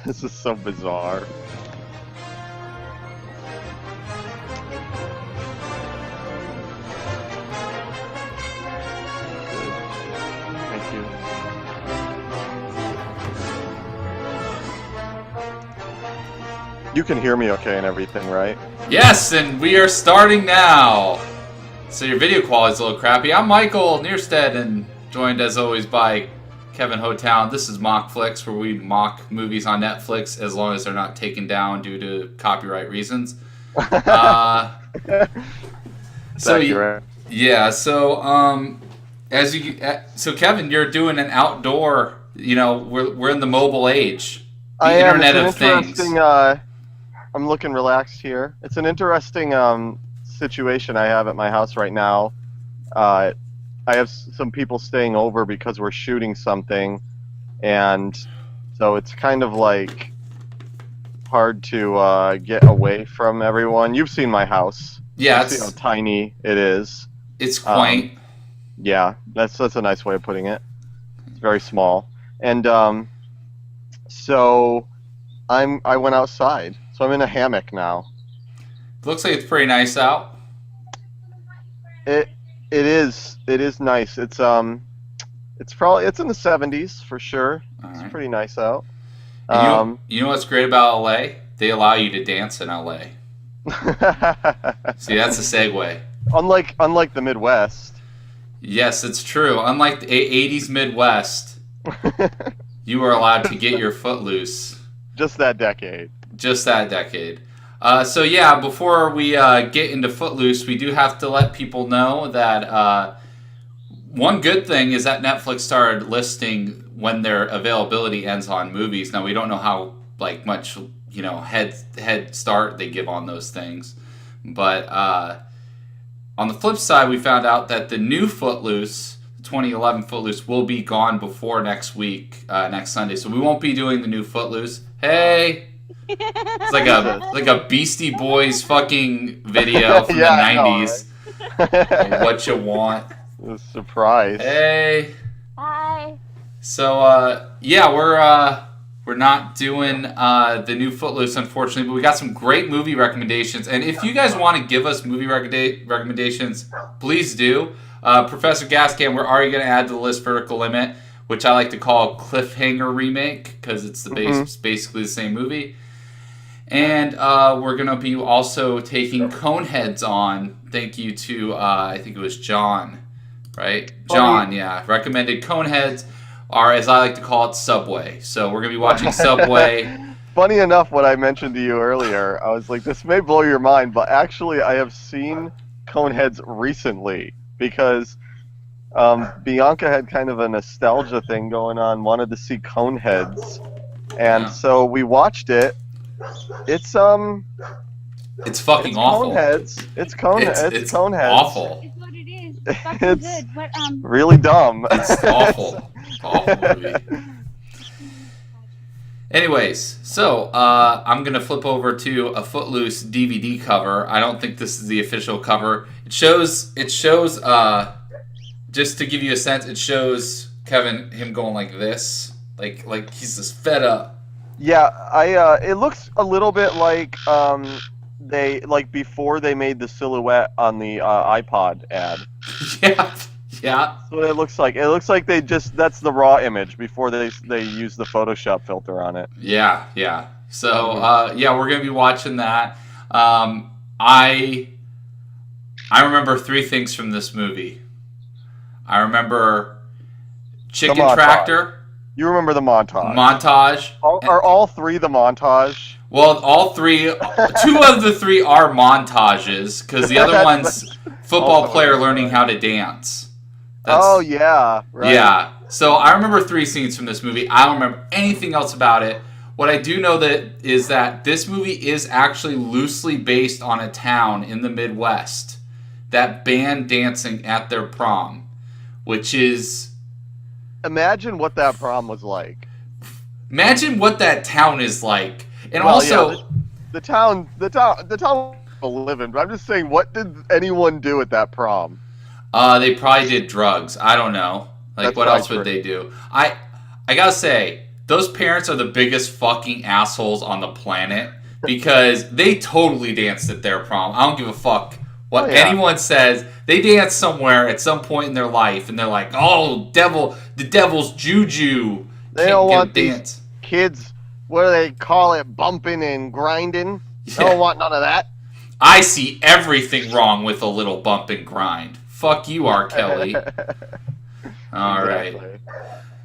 This is so bizarre. Thank you. You can hear me okay and everything, right? Yes, and we are starting now. So your video quality is a little crappy. I'm Michael Nearstead, and joined as always by Kevin Hotown. This is Mock Flicks, where we mock movies on Netflix as long as they're not taken down due to copyright reasons. So accurate. yeah, so so Kevin, you're doing an outdoor. You know, we're in the mobile age, the I am. Internet It's of an Things. interesting. I'm looking relaxed here. It's an interesting situation I have at my house right now. I have some people staying over because we're shooting something, and so it's kind of like hard to get away from everyone. You've seen my house. Yeah, You see how tiny it is. it's quaint. Yeah, that's a nice way of putting it. It's very small, and so I went outside. So I'm in a hammock now. Looks like it's pretty nice out. It is nice. It's probably it's in the 70s for sure. All It's right. pretty nice out. And you know what's great about LA? They allow you to dance in LA. See, that's a segue. unlike the Midwest. Yes, it's true. Unlike the 80s Midwest, you are allowed to get your foot loose. Just that decade. Just that decade. So yeah, before we get into Footloose, we do have to let people know that one good thing is that Netflix started listing when their availability ends on movies. Now we don't know how much head start they give on those things, but on the flip side, we found out that the new Footloose, 2011 Footloose, will be gone before next week, next Sunday. So we won't be doing the new Footloose. Hey. It's like a Beastie Boys fucking video from Yeah, the I know, 90s. right? What you want? A surprise. Hey. Hi. So yeah, we're not doing the new Footloose, unfortunately, but we got some great movie recommendations. And if you guys want to give us movie recommendations, please do. Professor Gascan, we're already going to add to the list Vertical Limit, which I like to call a cliffhanger remake because it's basically the same movie. And we're going to be also taking Coneheads on. Thank you to, I think it was John, right? John, yeah. Recommended Coneheads, or as I like to call it, Subway. So we're going to be watching Subway. Funny enough, what I mentioned to you earlier, I was like, this may blow your mind, but actually I have seen Coneheads recently because Bianca had kind of a nostalgia thing going on, wanted to see Coneheads, and so we watched it. It's fucking awful. Coneheads. It's Coneheads. It's Coneheads. awful. It's what it is. It's fucking It's good. But really dumb. It's awful. It's an awful movie. Anyways, so I'm gonna flip over to a Footloose DVD cover. I don't think this is the official cover. It shows. Just to give you a sense, it shows Kevin him going like this, like he's just fed up. Yeah, it looks a little bit like they before they made the silhouette on the iPod ad. Yeah. That's what it looks like. It looks like that's the raw image before they use the Photoshop filter on it. Yeah. So yeah, we're gonna be watching that. I remember three things from this movie. I rember Chicken Tractor. You remember the montage. Montage. Are all three the montage? Well, all three, two of the three are montages, because the other one's football player learning how to dance. Oh, yeah. Right. Yeah. So I remember three scenes from this movie. I don't remember anything else about it. What I do know is that this movie is actually loosely based on a town in the Midwest that banned dancing at their prom, which is... Imagine what that prom was like. Imagine what that town is like. And well, also... Yeah, the town will live in, but I'm just saying, what did anyone do at that prom? They probably did drugs. I don't know. What else would they do? I gotta say, those parents are the biggest fucking assholes on the planet because they totally danced at their prom. I don't give a fuck what anyone says. They danced somewhere at some point in their life, and they're like, "Oh, the devil's juju." They don't want these kids. What do they call it? Bumping and grinding. Yeah. They don't want none of that. I see everything wrong with a little bump and grind. Fuck you, R. Kelly. All right.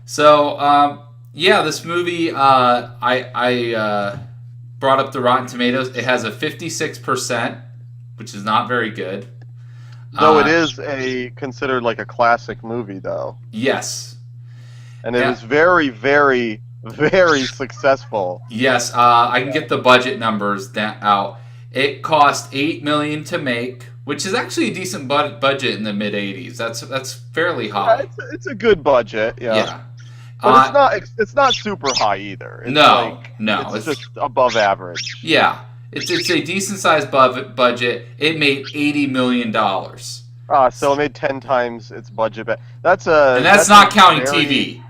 So, this movie, I brought up the Rotten Tomatoes. It has a 56%, which is not very good. Though it is considered like a classic movie, though. Yes. And it was very, very, very successful. Yes, I can get the budget numbers out. It cost $8 million to make, which is actually a decent budget in the mid '80s. That's fairly high. Yeah, it's a good budget. Yeah. But it's not super high either. It's just above average. Yeah, it's a decent sized budget. It made $80 million. So it made 10 times its budget. And that's not counting TV.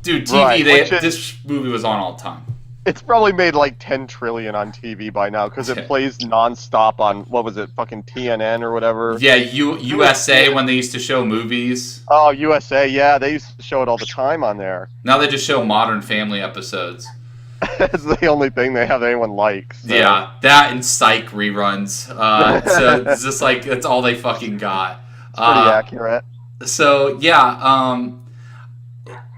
Dude, TV. This movie was on all the time. It's probably made like 10 trillion on TV by now because it plays nonstop on, what was it, fucking TNN or whatever? Yeah, USA when they used to show movies. Oh, USA, yeah, they used to show it all the time on there. Now they just show Modern Family episodes. It's the only thing they have anyone likes. So. Yeah, that and Psych reruns. So it's just like, that's all they fucking got. It's pretty accurate. So, yeah,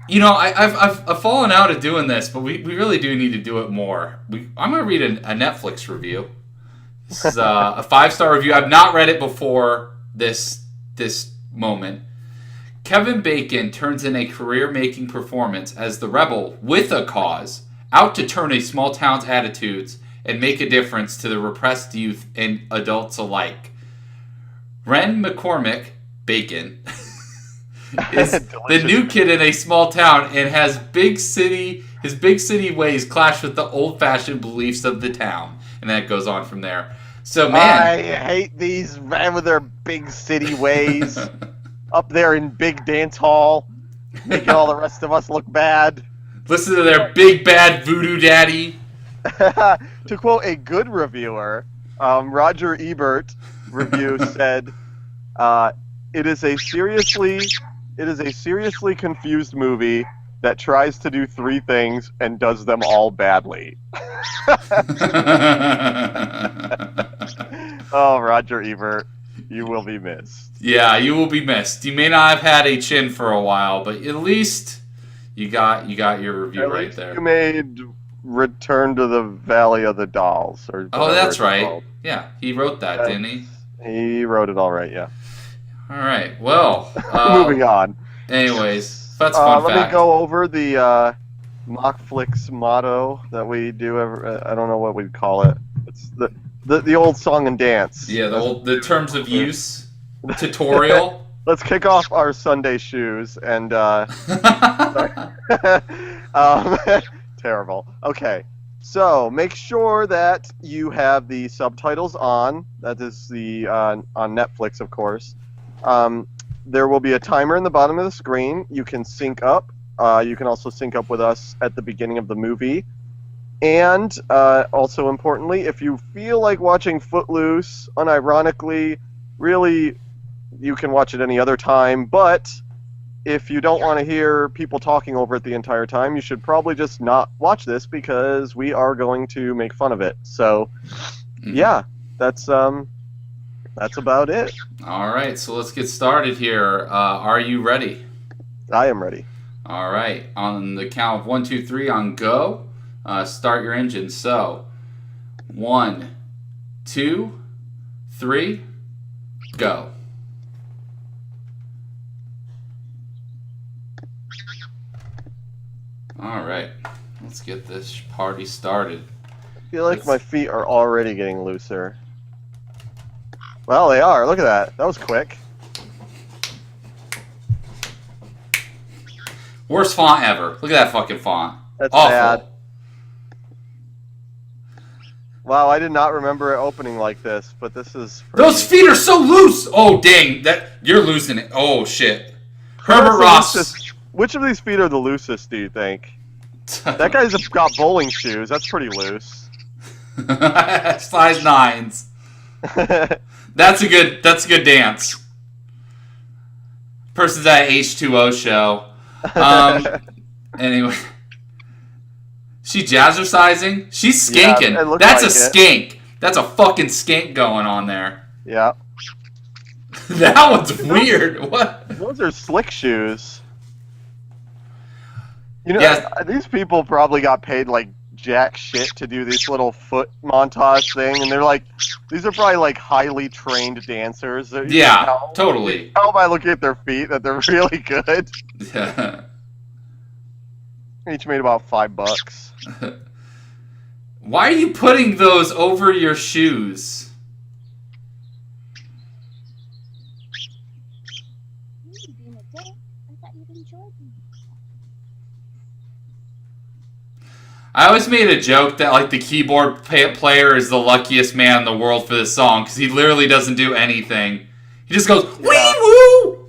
I've fallen out of doing this, but we really do need to do it more. I'm going to read a Netflix review. This is a 5-star review. I've not read it before this moment. Kevin Bacon turns in a career-making performance as the rebel with a cause, out to turn a small town's attitudes and make a difference to the repressed youth and adults alike. Ren McCormick, Bacon... is the new kid in a small town and his big city ways clash with the old-fashioned beliefs of the town, and that goes on from there. So, man, I hate these men with their big city ways up there in big dance hall, making all the rest of us look bad. Listen to their big bad voodoo daddy. To quote a good reviewer, Roger Ebert review said, It is a seriously confused movie that tries to do 3 things and does them all badly. Oh, Roger Ebert, you will be missed. Yeah, you will be missed. You may not have had a chin for a while, but at least you got your review right there. You made Return to the Valley of the Dolls. Oh, that's right. Yeah, he wrote that, didn't he? He wrote it all right, yeah. All right. Well, moving on. Anyways, that's fun fact. Let me go over the Mockflix motto that we do. I don't know what we'd call it. It's the old song and dance. Yeah, the terms of use tutorial. Let's kick off our Sunday shoes and. Terrible. Okay. So make sure that you have the subtitles on. That is on Netflix, of course. There will be a timer in the bottom of the screen. You can sync up. You can also sync up with us at the beginning of the movie. And also importantly, if you feel like watching Footloose, unironically, really, you can watch it any other time. But if you don't want to hear people talking over it the entire time, you should probably just not watch this because we are going to make fun of it. So, yeah, that's about it. All right, so let's get started here. Are you ready? I am ready. All right, on the count of 1, 2, 3 on go, start your engine. So, 1, 2, 3, go. All right, let's get this party started. I feel like my feet are already getting looser. Well, they are. Look at that. That was quick. Worst font ever. Look at that fucking font. That's awful. Bad. Wow, I did not remember it opening like this, but this is pretty... Those feet are so loose! Oh, dang. You're losing it. Oh, shit. Herbert Ross. Which of these feet are the loosest, do you think? That guy's got bowling shoes. That's pretty loose. Size 9s. That's a good dance. Person's at H2O show. Anyway. She jazzercising? She's skanking. Yeah, That's like a skank. That's a fucking skank going on there. Yeah. That one's weird. What? Those are slick shoes. You know, Yeah. these people probably got paid like jack shit to do this little foot montage thing, and they're like, these are probably like highly trained dancers. You Yeah, can tell- totally. You can tell by looking at their feet that they're really good. Yeah. Each made about $5. Why are you putting those over your shoes? Being a dick. I thought you'd enjoy them. I always made a joke that like the keyboard player is the luckiest man in the world for this song because he literally doesn't do anything. He just goes wee woo.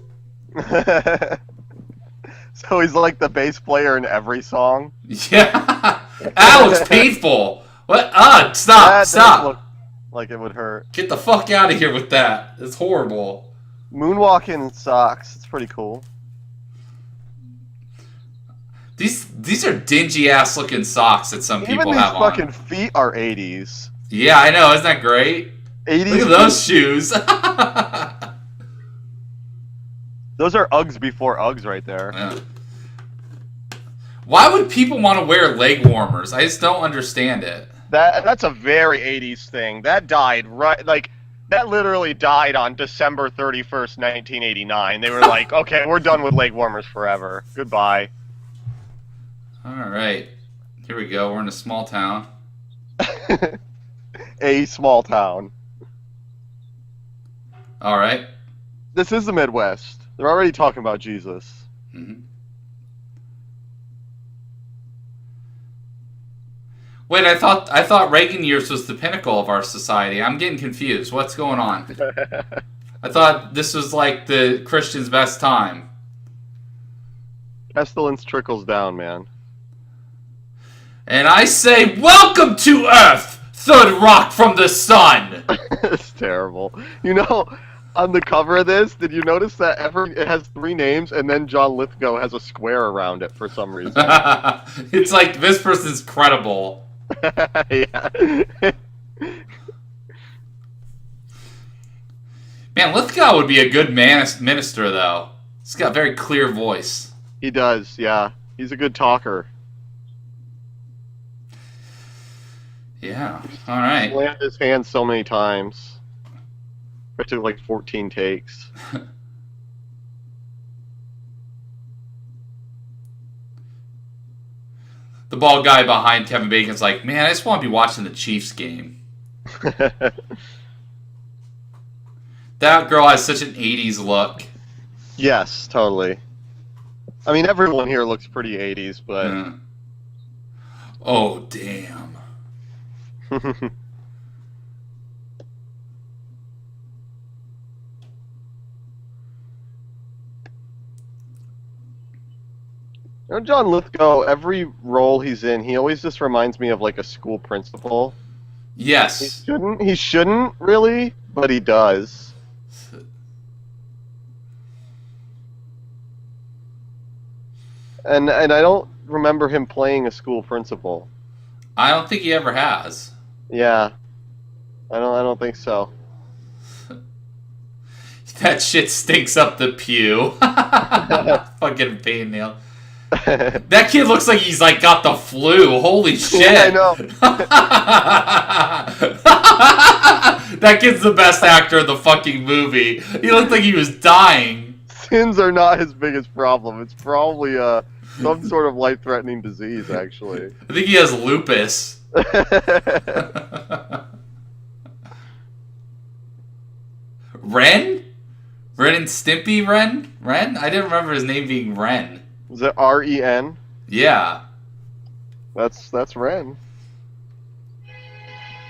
So he's like the bass player in every song. Yeah. Ow, it's painful. What? Stop, That doesn't stop. look like it would hurt. Get the fuck out of here with that. It's horrible. Moonwalking in socks. It's pretty cool. These are dingy ass looking socks that some Even people these have fucking on. feet are 80s. Yeah, I know. Isn't that great? 80s. Look at those shoes. Those are Uggs before Uggs right there. Yeah. Why would people want to wear leg warmers? I just don't understand it. That's a very 80s thing. That died right, like, that literally died on December 31st, 1989. They were like, okay, we're done with leg warmers forever. Goodbye. All right. Here we go. We're in a small town. A small town. All right. This is the Midwest. They're already talking about Jesus. Mm-hmm. Wait, I thought Reagan years was the pinnacle of our society. I'm getting confused. What's going on? I thought this was like the Christian's best time. Pestilence trickles down, man. And I say, welcome to Earth, third rock from the sun. It's terrible. You know, on the cover of this, did you notice that it has 3 names and then John Lithgow has a square around it for some reason? It's like this person's credible. Yeah. Man, Lithgow would be a good minister, though. He's got a very clear voice. He does, yeah. He's a good talker. Yeah. All right. Slammed his hand so many times. It took like 14 takes. The bald guy behind Kevin Bacon's like, man, I just want to be watching the Chiefs game. That girl has such an 80s look. Yes, totally. I mean, everyone here looks pretty 80s, but... Yeah. Oh, damn. You know, John Lithgow, every role he's in, he always just reminds me of like a school principal. Yes. He shouldn't really, but he does. And I don't remember him playing a school principal. I don't think he ever has. Yeah. I don't think so. That shit stinks up the pew. Fucking pain nail. That kid looks like he's like got the flu. Holy shit. Yeah, I know. That kid's the best actor in the fucking movie. He looked like he was dying. Sins are not his biggest problem. It's probably some sort of life-threatening disease, actually. I think he has lupus. Ren? Ren and Stimpy Ren? Ren? I didn't remember his name being Ren. Is it R-E-N? Yeah. That's Ren.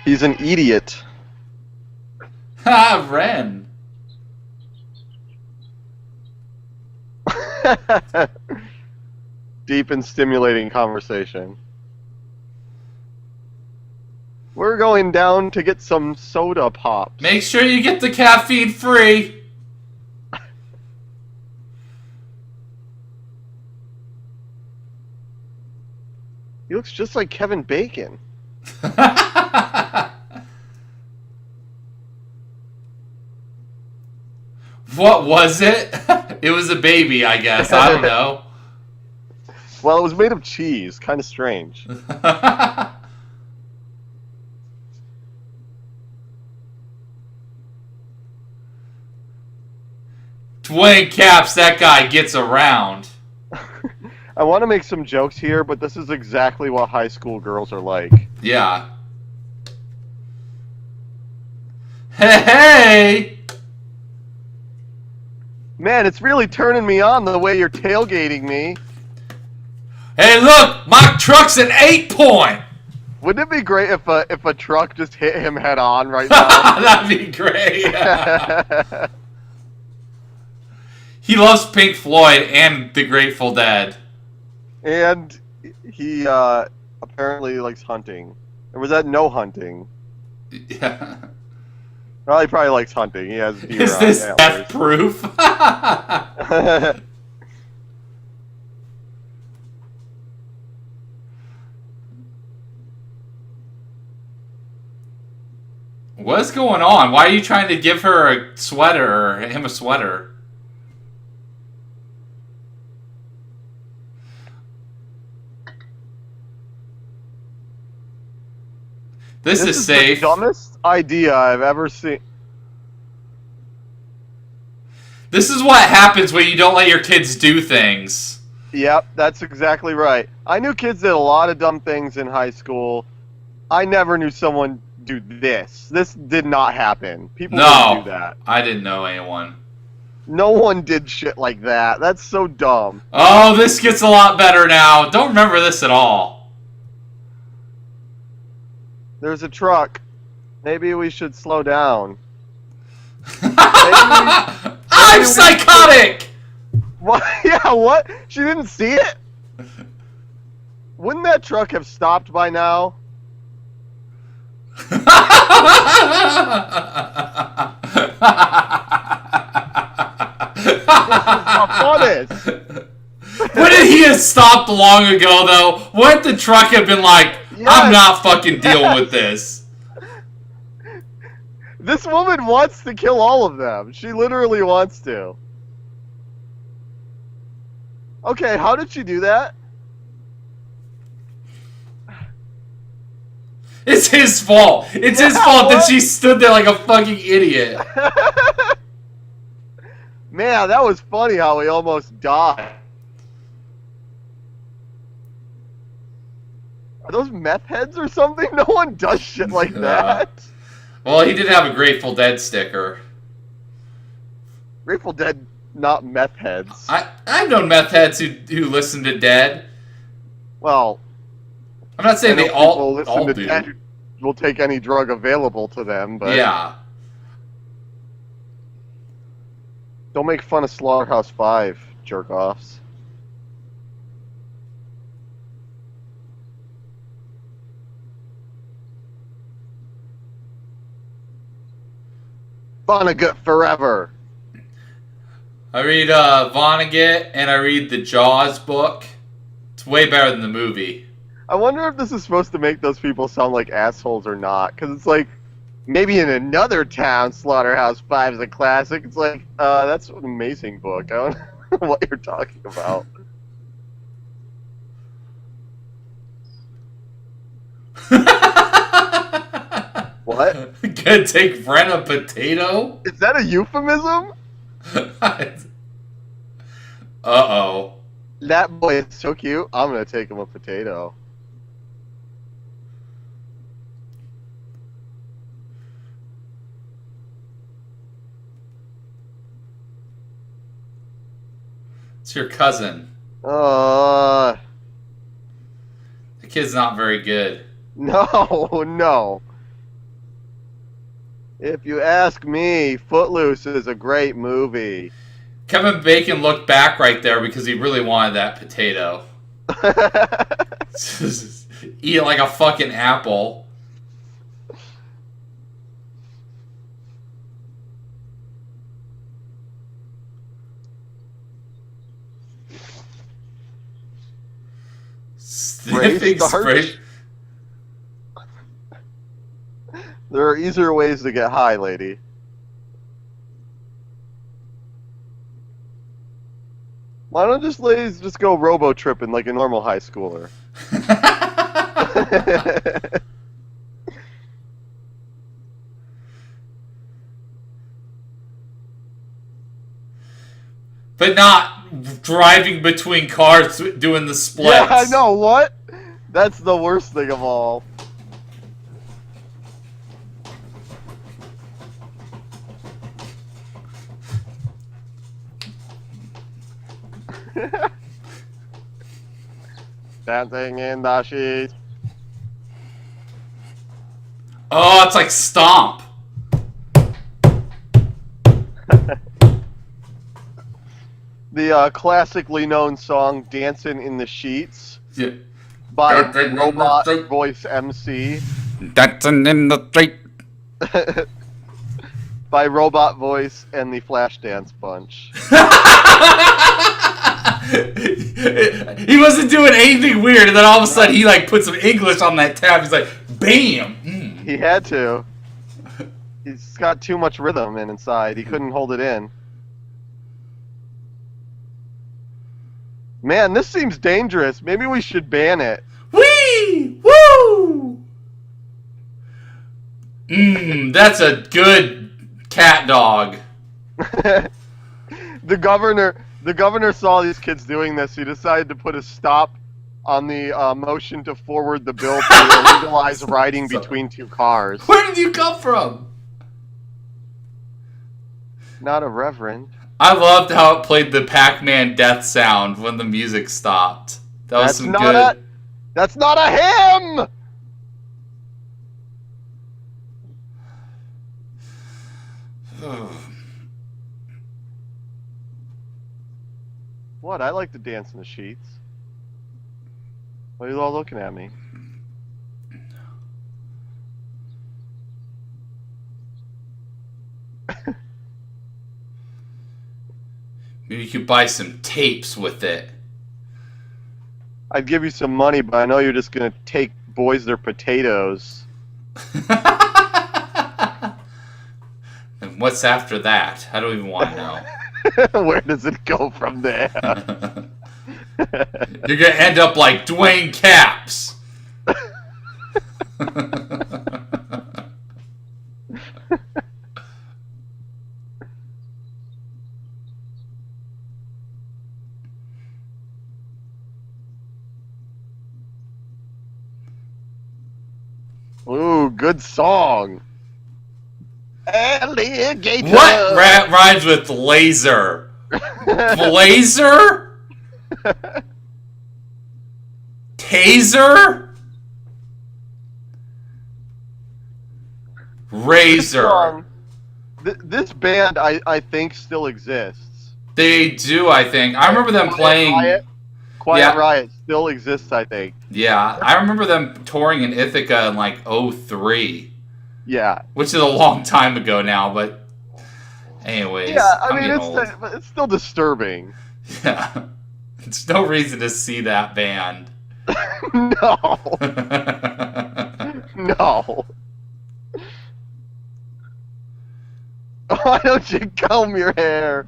He's an idiot. Ha, Ren. deep and stimulating conversation. We're going down to get some soda pops. Make sure you get the caffeine free. He looks just like Kevin Bacon. What was it? It was a baby, I guess. I don't know. Well, it was made of cheese. Kind of strange. Dwayne Caps, that guy gets around. I want to make some jokes here, but this is exactly what high school girls are like. Yeah. Hey! Man, it's really turning me on the way you're tailgating me. Hey, look! My truck's an 8-point! Wouldn't it be great if a truck just hit him head on right now? That'd be great. He loves Pink Floyd and the Grateful Dead. And he apparently likes hunting. Or was that no hunting? Yeah. Well, he probably likes hunting. He has deer Is on this antlers. death proof? What's going on? Why are you trying to give her a sweater or him a sweater? This is safe. The dumbest idea I've ever seen. This is what happens when you don't let your kids do things. Yep, that's exactly right. I knew kids did a lot of dumb things in high school. I never knew someone do this. This did not happen. People wouldn't do that. I didn't know anyone. No one did shit like that. That's so dumb. Oh, this gets a lot better now. Don't remember this at all. There's a truck. Maybe we should slow down. I'm psychotic! What? Yeah, what? She didn't see it? Wouldn't that truck have stopped by now? This is honest. Wouldn't he have stopped long ago, though? Wouldn't the truck have been like, Yes. I'm not fucking dealing with this? This woman wants to kill all of them. She literally wants to. Okay, how did she do that? It's his fault. It's his fault that she stood there like a fucking idiot. Man, that was funny how he almost died. Are those meth heads or something? No one does shit like that. Well, he did have a Grateful Dead sticker. Grateful Dead, not meth heads. I've known meth heads who listen to Dead. Well, I'm not saying they all to do. Dead will take any drug available to them, but Yeah. don't make fun of Slaughterhouse 5, jerk-offs. Vonnegut forever. I read Vonnegut and I read the Jaws book. It's way better than the movie. I wonder if this is supposed to make those people sound like assholes or not, because it's like, maybe in another town, Slaughterhouse 5 is a classic. It's like, that's an amazing book. I don't know what you're talking about. What? Gonna take Brent a potato? Is that a euphemism? Uh-oh. That boy is so cute. I'm gonna take him a potato. It's your cousin. Uh, The kid's not very good. no, no. If you ask me, Footloose is a great movie. Kevin Bacon looked back right there because he really wanted that potato. Eat like a fucking apple. Sniffing spray. There are easier ways to get high, lady. Why don't ladies just go robo tripping like a normal high schooler? But not driving between cars doing the splits. Yeah, I know, what? That's the worst thing of all. Dancing in the sheets. Oh, it's like Stomp. The classically known song "Dancing in the Sheets" Yeah. by Robot Voice MC. Dancing in the street. By Robot Voice and the Flashdance Bunch. He wasn't doing anything weird, and then all of a sudden he like put some English on that tab. He's like, "Bam!" Mm. He had to. He's got too much rhythm inside. He couldn't hold it in. Man, this seems dangerous. Maybe we should ban it. Whee! Woo! That's a good cat dog. The governor saw these kids doing this. He decided to put a stop on the motion to forward the bill to legalize riding between two cars. Where did you come from? Not a reverend. I loved how it played the Pac-Man death sound when the music stopped. That was some good. That's not a hymn! What? I like to dance in the sheets. Why are you all looking at me? Maybe you could buy some tapes with it. I'd give you some money, but I know you're just gonna take boys their potatoes. And what's after that? I don't even want to know. Where does it go from there? You're gonna end up like Dwayne Caps. Ooh, good song. Alligator. What rhymes with laser? Blazer? Taser? Razor. This band, I think, still exists. They do, I think. I remember them playing. Quiet Riot still exists, I think. Yeah, I remember them touring in Ithaca in like 03. Yeah. Which is a long time ago now, but anyways. Yeah, I mean, it's still disturbing. Yeah. There's no reason to see that band. No. No. Why don't you comb your hair?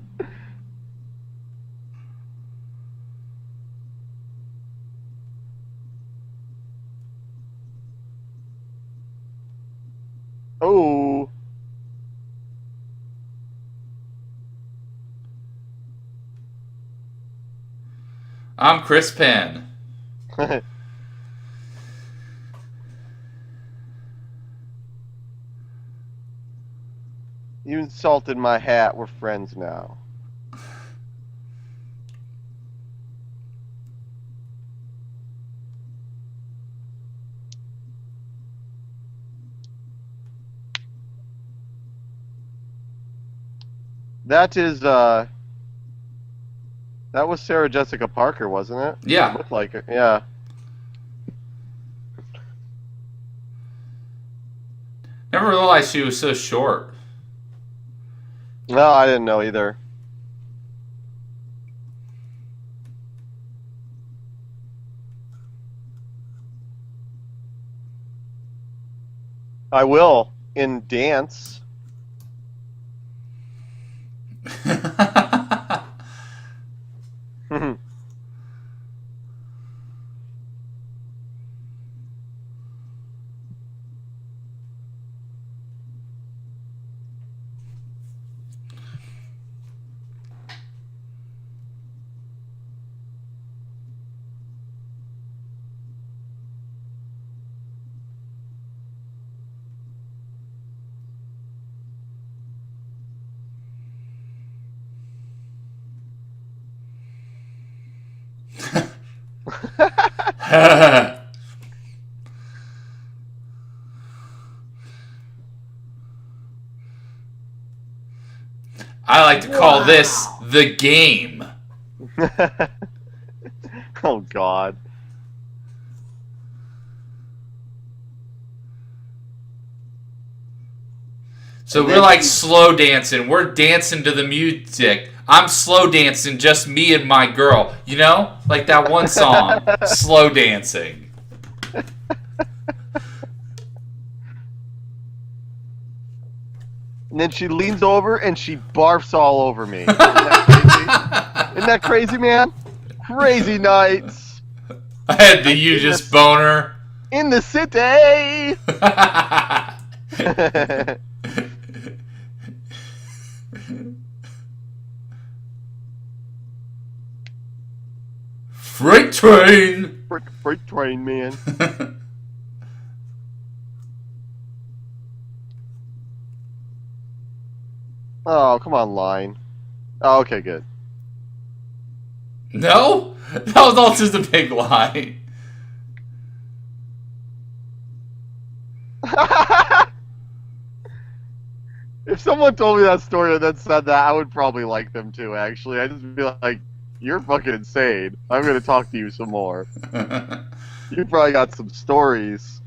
Oh. I'm Chris Penn. You insulted my hat. We're friends now. That is, That was Sarah Jessica Parker, wasn't it? Yeah. It looked like it. Yeah. Never realized she was so short. No, I didn't know either. I will in dance. I like to call this the game. Oh God. So And we're then like she- slow dancing. We're dancing to the music. I'm slow dancing, just me and my girl. You know? Like that one song, Slow Dancing. And then she leans over and she barfs all over me. Isn't that crazy? Isn't that crazy, man? Crazy nights I had the you just boner. in the city. Freight train. Freight train, man. Oh, come on, line. Oh, okay, good. No? That was all just a big lie. If someone told me that story and then said that, I would probably like them too, actually. I'd just be like, you're fucking insane. I'm gonna talk to you some more. You probably got some stories.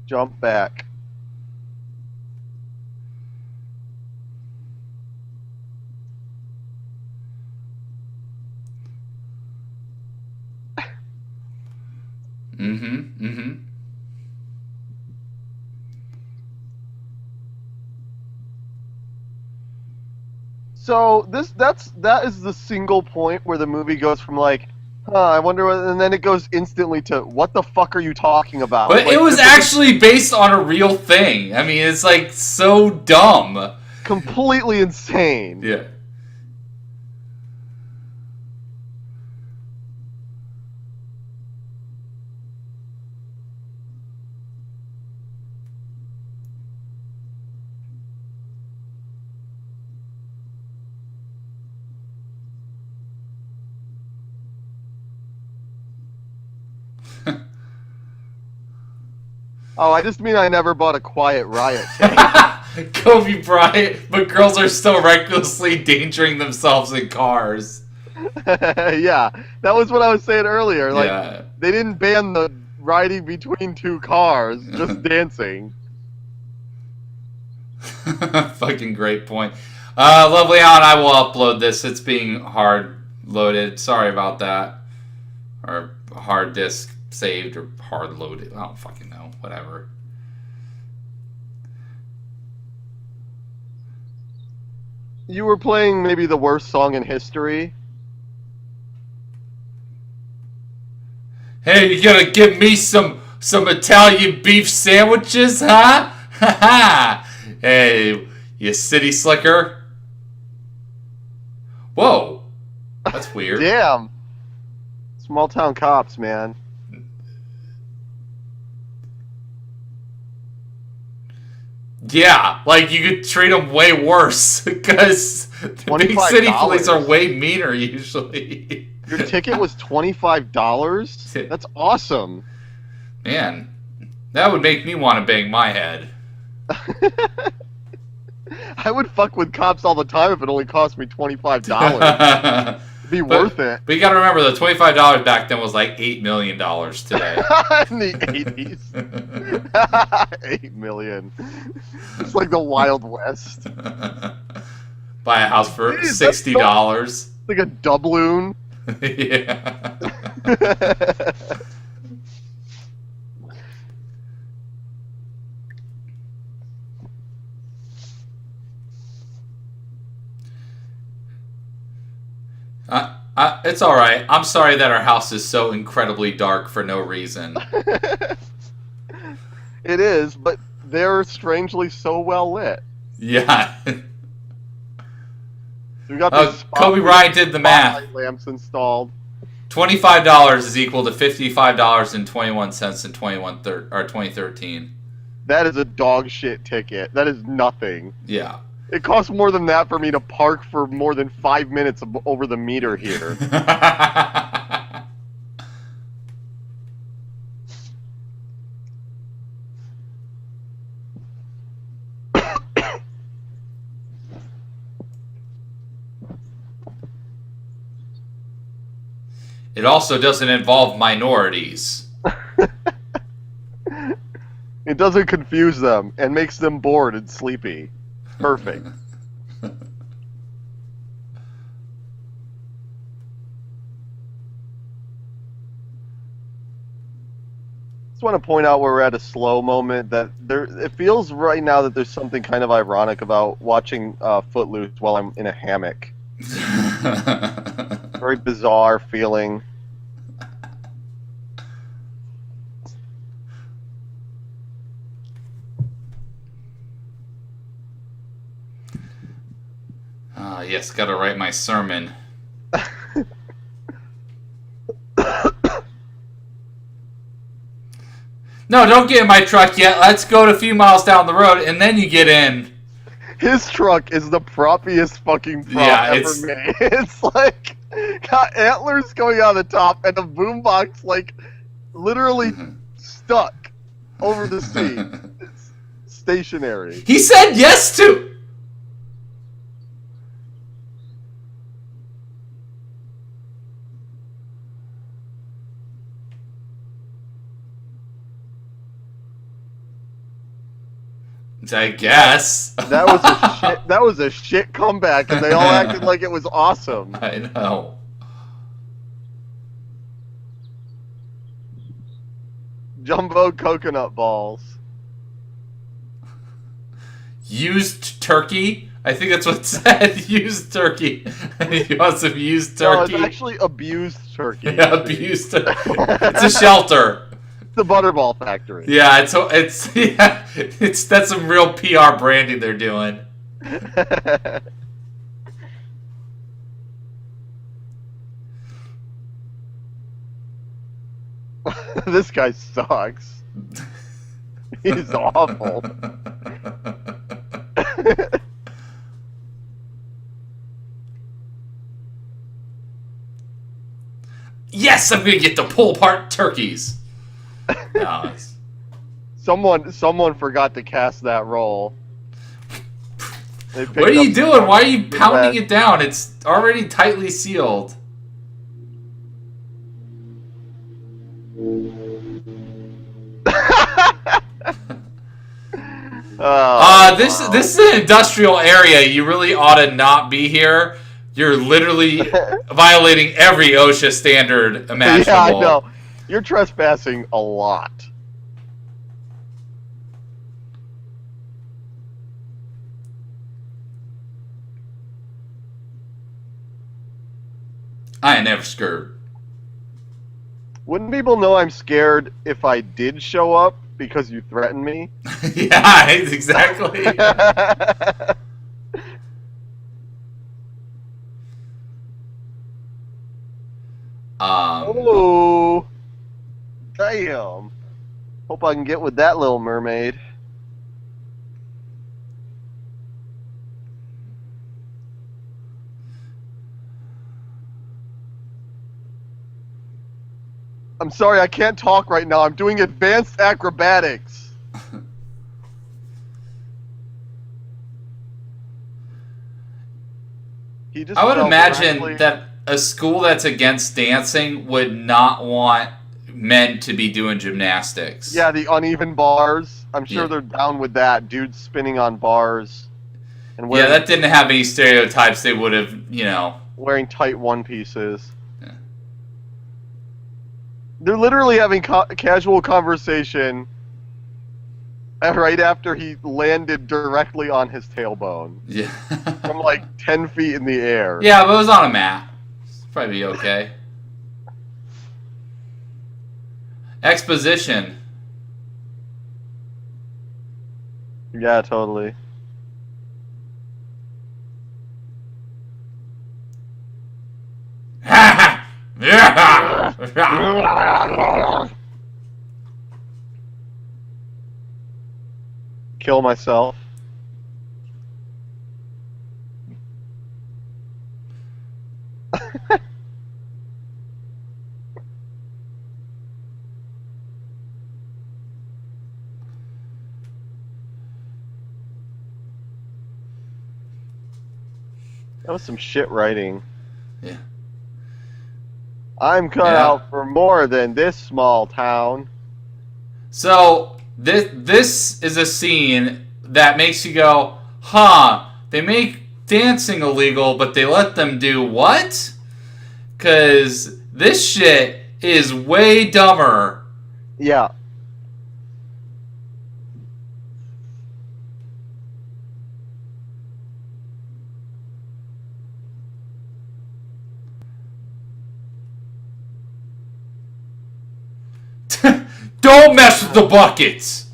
Jump back. Mm-hmm. So that is the single point where the movie goes from like, I wonder what, and then it goes instantly to what the fuck are you talking about? But Like, it was this is actually based on a real thing. I mean, it's like so dumb. completely insane. Yeah. Oh, I just mean I never bought a Quiet Riot tape. Kobe Bryant, but girls are still recklessly endangering themselves in cars. Yeah, that was what I was saying earlier. Like, Yeah. they didn't ban the riding between two cars, just dancing. Fucking great point. Lovely on. I will upload this. It's being hard loaded. Sorry about that. Or hard disk saved or hard loaded. I don't fucking know. Whatever. You were playing maybe the worst song in history. Hey, you gonna give me some Italian beef sandwiches, huh? Ha ha! Hey, you city slicker. Whoa, that's weird. Damn. Small town cops, man. Yeah, like you could treat them way worse because the big city police are way meaner usually. Your ticket was $25? That's awesome. Man, that would make me want to bang my head. I would fuck with cops all the time if it only cost me $25. It'd be worth it. But you gotta remember, the $25 back then was like $8 million today. In the 80s. $8 million. It's like the Wild West. Buy a house for $60. Like a doubloon. Yeah. It's all right. I'm sorry that our house is so incredibly dark for no reason. It is, but they're strangely so well lit. Yeah. We got these Kobe Bryant did the math. Lamps installed. $25 is equal to $55.21 in 2013. That is a dog shit ticket. That is nothing. Yeah. It costs more than that for me to park for more than 5 minutes over the meter here. It also doesn't involve minorities. It doesn't confuse them and makes them bored and sleepy. Perfect. Just want to point out where we're at a slow moment that it feels right now that there's something kind of ironic about watching Footloose while I'm in a hammock. Very bizarre feeling. Yes, gotta write my sermon. No, don't get in my truck yet. Let's go a few miles down the road, and then you get in. His truck is the proppiest fucking prop ever made. It's like got antlers going on the top and a boombox like literally stuck over the seat. It's stationary. He said yes to. I guess that was a shit comeback, and they all acted like it was awesome. I know. Jumbo coconut balls. Used turkey? I think that's what it said. Used turkey. He wants some used turkey. No, it's actually abused turkey. Yeah, abused turkey. It's a shelter. The Butterball Factory. Yeah, that's some real PR branding they're doing. This guy sucks. He's awful. Yes, I'm gonna get to pull apart turkeys. No, someone forgot to cast that roll. What are you doing? Why are you pounding it down? It's already tightly sealed. This is an industrial area. You really ought to not be here. You're literally violating every OSHA standard imaginable. Yeah, I know. You're trespassing a lot. I ain't never scared. Wouldn't people know I'm scared if I did show up because you threatened me? Yeah, exactly. Oh, damn. Hope I can get with that little mermaid. I'm sorry, I can't talk right now. I'm doing advanced acrobatics. He just I would fell imagine directly. that a school that's against dancing would not want men to be doing gymnastics. Yeah, the uneven bars. I'm sure Yeah. they're down with that. Dudes spinning on bars and Yeah, that didn't have any stereotypes they would have, wearing tight one pieces. Yeah. They're literally having casual conversation right after he landed directly on his tailbone Yeah. from like 10 feet in the air. Yeah, but it was on a mat. It'd probably be okay. Exposition. Yeah, totally. Yeah. Kill myself. That was some shit writing. Yeah. I'm cut Yeah. out for more than this small town. So this is a scene that makes you go, huh, they make dancing illegal, but they let them do what? Because this shit is way dumber. Yeah. Don't mess with the buckets.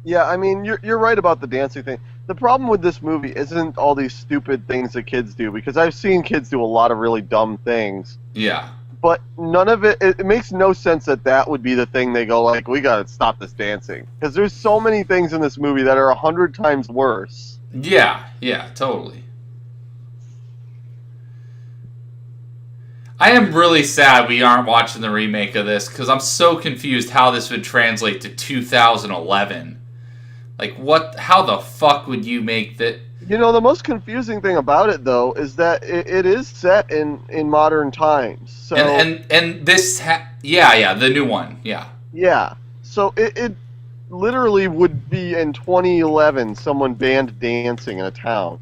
Yeah, I mean, you're right about the dancing thing. The problem with this movie isn't all these stupid things that kids do, because I've seen kids do a lot of really dumb things. Yeah. But none of it makes no sense that would be the thing they go like, we gotta stop this dancing. Because there's so many things in this movie that are 100 times worse. Yeah, totally. I am really sad we aren't watching the remake of this, because I'm so confused how this would translate to 2011. Like, how the fuck would you make that? You know, the most confusing thing about it, though, is that it is set in modern times. So And this, the new one, yeah. yeah, so it literally would be in 2011 someone banned dancing in a town.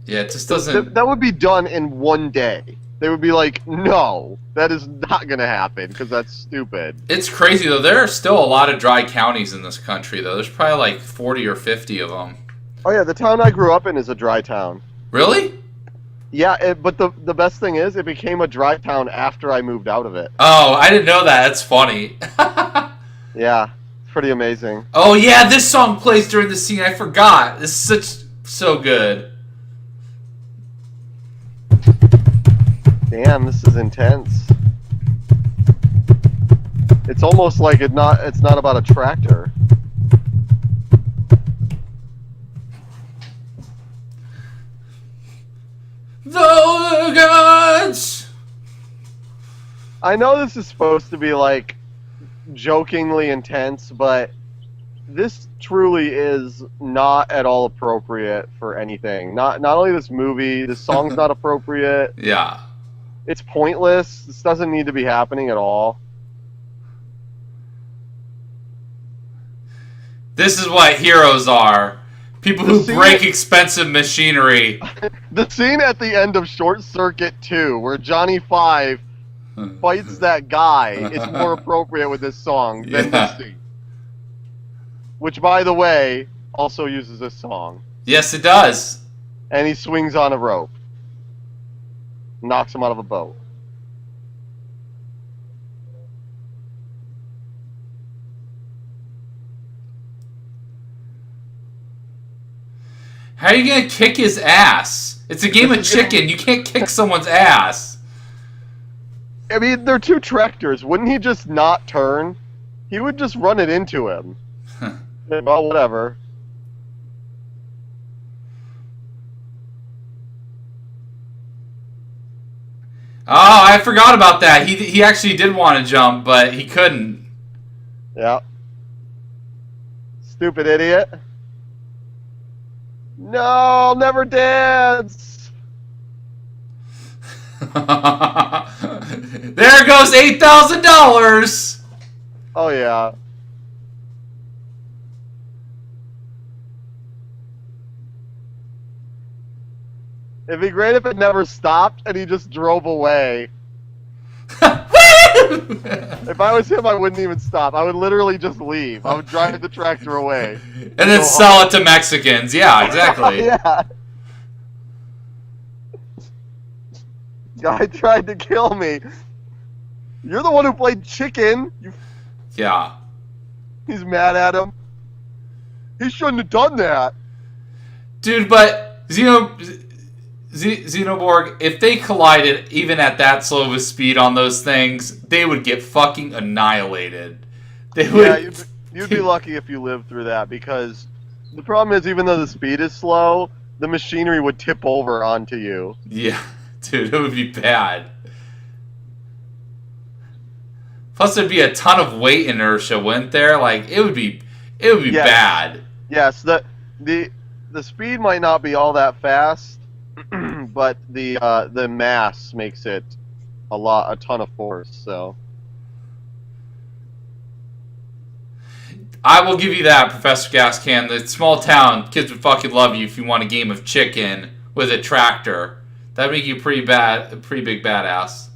Yeah, it just doesn't... That would be done in one day. They would be like, no, that is not going to happen, because that's stupid. It's crazy, though. There are still a lot of dry counties in this country, though. There's probably like 40 or 50 of them. Oh, yeah, the town I grew up in is a dry town. Really? Yeah, but the best thing is, it became a dry town after I moved out of it. Oh, I didn't know that. That's funny. Yeah, it's pretty amazing. Oh, yeah, this song plays during the scene. I forgot. This is so good. Damn, this is intense. It's almost like it's not about a tractor. The gods! I know this is supposed to be like jokingly intense, but this truly is not at all appropriate for anything. Not only this movie, this song's not appropriate. Yeah. It's pointless. This doesn't need to be happening at all. This is what heroes are. People who break expensive machinery. The scene at the end of Short Circuit 2, where Johnny Five fights that guy, is more appropriate with this song than this scene. Which, by the way, also uses this song. Yes, it does. And he swings on a rope. Knocks him out of a boat. How are you going to kick his ass? It's a game of chicken. You can't kick someone's ass. I mean, they're two tractors. Wouldn't he just not turn? He would just run it into him. Well, whatever. Oh, I forgot about that. He actually did want to jump, but he couldn't. Yeah. Stupid idiot. No, I'll never dance. There goes $8,000. Oh yeah. It'd be great if it never stopped and he just drove away. If I was him, I wouldn't even stop. I would literally just leave. I would drive the tractor away. And then sell it to Mexicans. Yeah, exactly. Yeah. Guy tried to kill me. You're the one who played chicken. Yeah. He's mad at him. He shouldn't have done that. Dude, but Xenoborg, if they collided even at that slow of a speed on those things, they would get fucking annihilated. They would. Yeah, you'd be lucky if you lived through that, because the problem is, even though the speed is slow, the machinery would tip over onto you. Yeah, dude, it would be bad. Plus, there'd be a ton of weight inertia, wouldn't there? Like, it would be Yes. bad. Yes, the speed might not be all that fast, but the mass makes it a ton of force. So I will give you that, Professor Gascan. The small town kids would fucking love you if you want a game of chicken with a tractor. That'd make you a pretty big badass.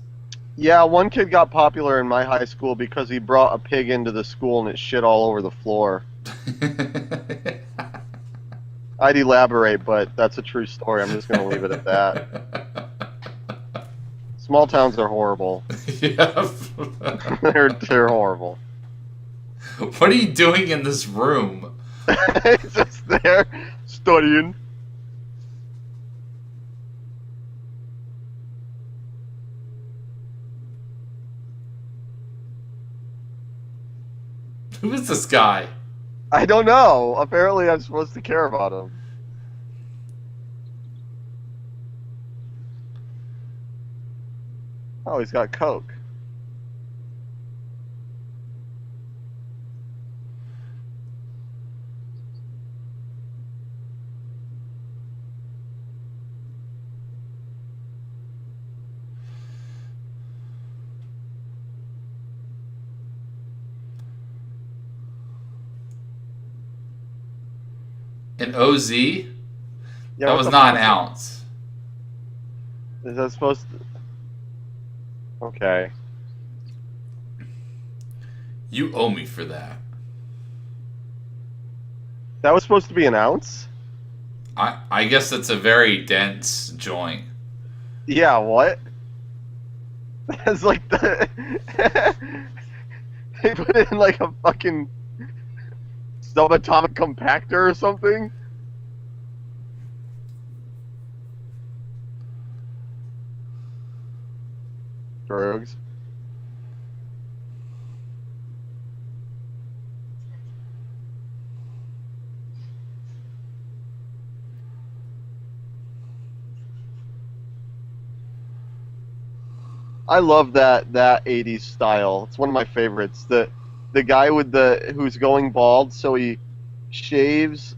yeah, one kid got popular in my high school because he brought a pig into the school and it shit all over the floor. I'd elaborate, but that's a true story. I'm just going to leave it at that. Small towns are horrible. Yeah. They're horrible. What are you doing in this room? He's just there studying. Who is this guy? I don't know. Apparently, I'm supposed to care about him. Oh, he's got Coke. An OZ? Yeah, That what was the not an fuck? ounce. Is that supposed to... Okay. You owe me for that. That was supposed to be an ounce? I guess that's a very dense joint. Yeah, what? That's like the... They put it in like a fucking subatomic compactor or something? Drugs. I love that 80s style. It's one of my favorites. The guy with who's going bald, so he shaves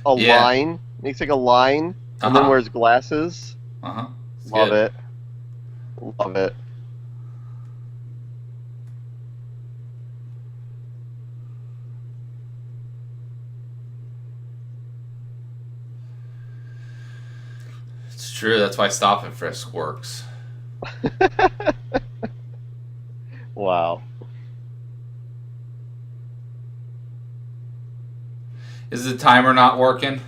a Yeah. line, makes like a line, and then Uh-huh. wears glasses. Uh-huh. Love Good. it. Love it. It's true, that's why stop and frisk works. Wow. Is the timer not working?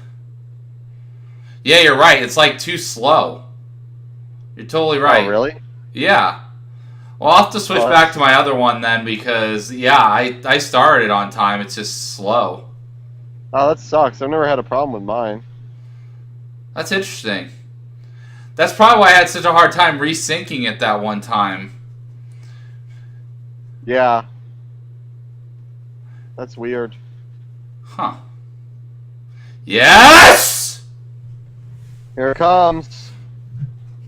Yeah, you're right. It's like too slow. You're totally right. Oh, really? Yeah. Well, I'll have to switch Well, back to my other one then because, yeah, I started on time. It's just slow. Oh, that sucks. I've never had a problem with mine. That's interesting. That's probably why I had such a hard time resyncing it that one time. Yeah. That's weird. Huh. Yes! Here it comes.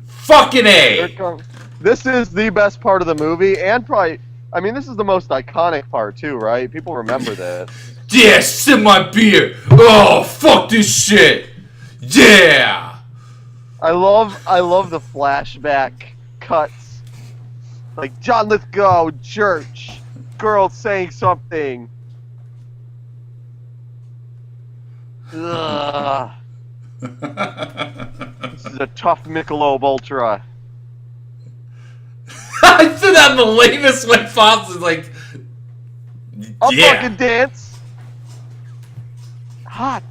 Fucking Here it A! comes. This is the best part of the movie, and probably, I mean, this is the most iconic part too, right? People remember this. Yeah, sip my beer. Oh, fuck this shit. Yeah. I love the flashback cuts. Like, John Lithgow, church, girl saying something. Ugh. This is a tough Michelob Ultra. I said that the lamest when Fox is like, I'll yeah. fucking dance. Hot.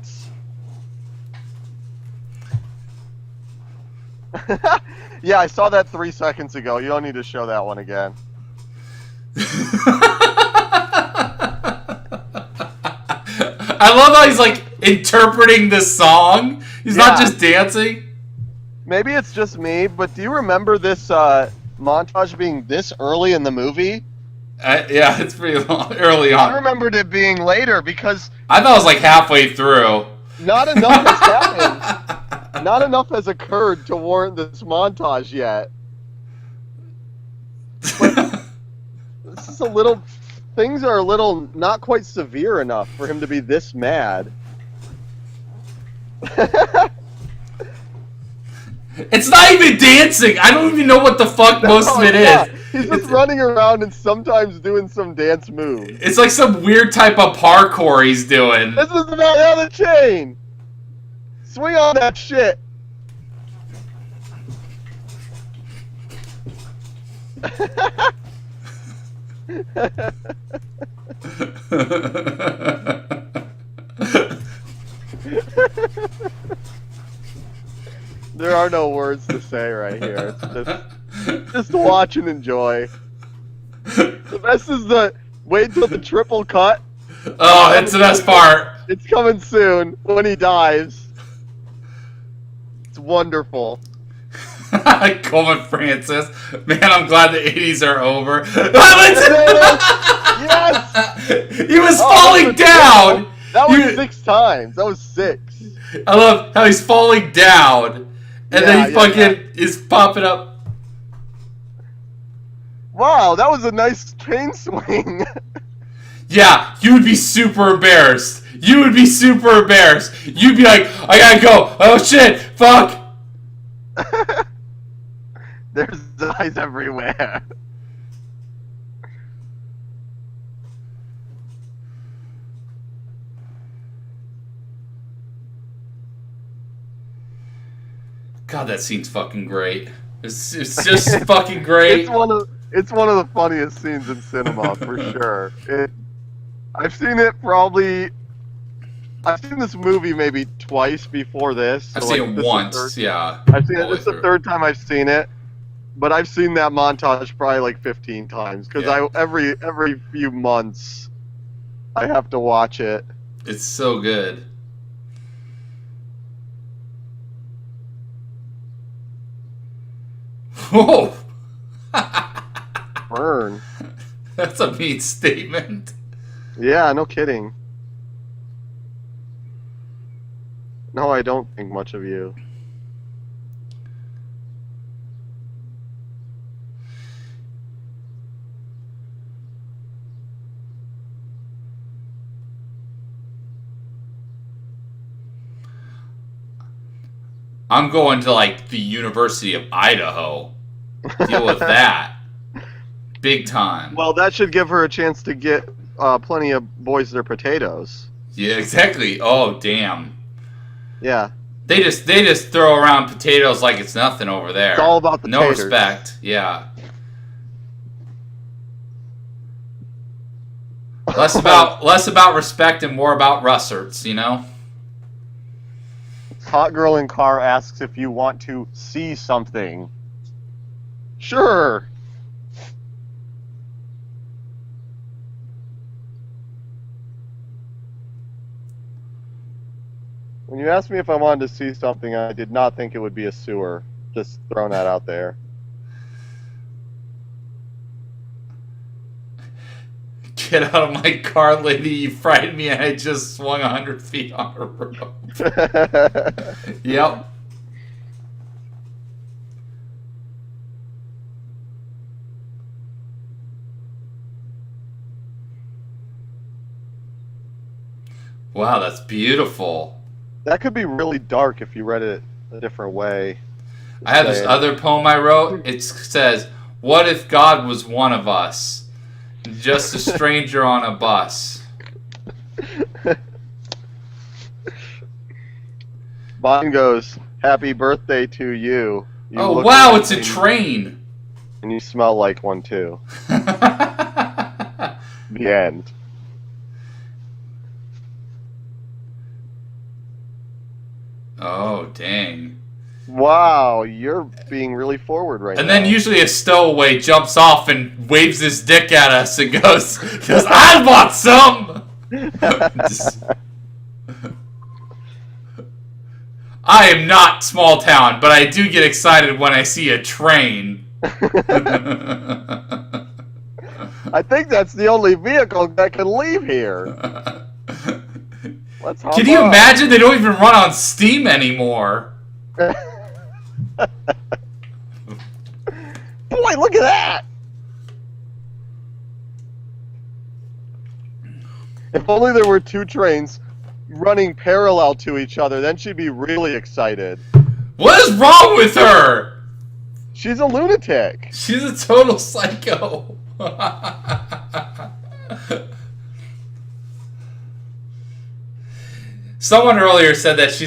Yeah, I saw that 3 seconds ago. You don't need to show that one again. I love how he's like interpreting this song. He's not just dancing. Maybe it's just me, but do you remember this montage being this early in the movie? Yeah, it's pretty early on. I remembered it being later because I thought it was like halfway through. not enough has happened. Not enough has occurred to warrant this montage yet. But this is a little... Things are a little not quite severe enough for him to be this mad. It's not even dancing. I don't even know what the fuck most of it is. He's just running around and sometimes doing some dance moves. It's like some weird type of parkour he's doing. This is about on the chain. Swing on that shit. There are no words to say right here. It's just watch and enjoy. The best is the wait until the triple cut. Oh, that's the best part. It's coming soon when he dies. It's wonderful. Coleman Francis. Man, I'm glad the 80s are over. Yes! He was falling down! That was 6 times. That was 6. I love how he's falling down. And then he fucking is popping up. Wow, that was a nice chain swing. Yeah, you would be super embarrassed. You would be super embarrassed. You'd be like, I gotta go. Oh shit, fuck. There's eyes everywhere. God, that scene's fucking great. It's just fucking great. It's one of the funniest scenes in cinema for sure. I've seen this movie maybe twice before this. I've seen it once, yeah. I've seen it. This is the third time I've seen it, but I've seen that montage probably like 15 times because every few months I have to watch it. It's so good. Whoa! Burn. That's a mean statement. Yeah, no kidding. No, I don't think much of you. I'm going to like the University of Idaho. Deal with that. Big time. Well, that should give her a chance to get plenty of boys their potatoes. Yeah, exactly. Oh, damn. Yeah. They just throw around potatoes like it's nothing over there. It's all about the no taters. respect. Yeah. Less about respect and more about Russerts, you know? Hot girl in car asks if you want to see something. Sure. When you asked me if I wanted to see something, I did not think it would be a sewer. Just throwing that out there. Get out of my car, lady. You frightened me and I just swung 100 feet on a rope. Yep. Wow, that's beautiful. That could be really dark if you read it a different way. I have this Saying, other poem I wrote. It says, "What if God was one of us, just a stranger on a bus?" Mine goes, "Happy birthday to you. You Oh look wow, it's a amazing, train. and you smell like one too." The end. Oh dang. Wow, you're being really forward right And now. then usually a stowaway jumps off and waves his dick at us and goes, "I want some." Just- I am not small town, but I do get excited when I see a train. I think that's the only vehicle that can leave here. Let's hop Can you on. imagine they don't even run on steam anymore? Boy, look at that! If only there were two trains running parallel to each other, then she'd be really excited. What is wrong with her? She's a lunatic. She's a total psycho. Someone earlier said that she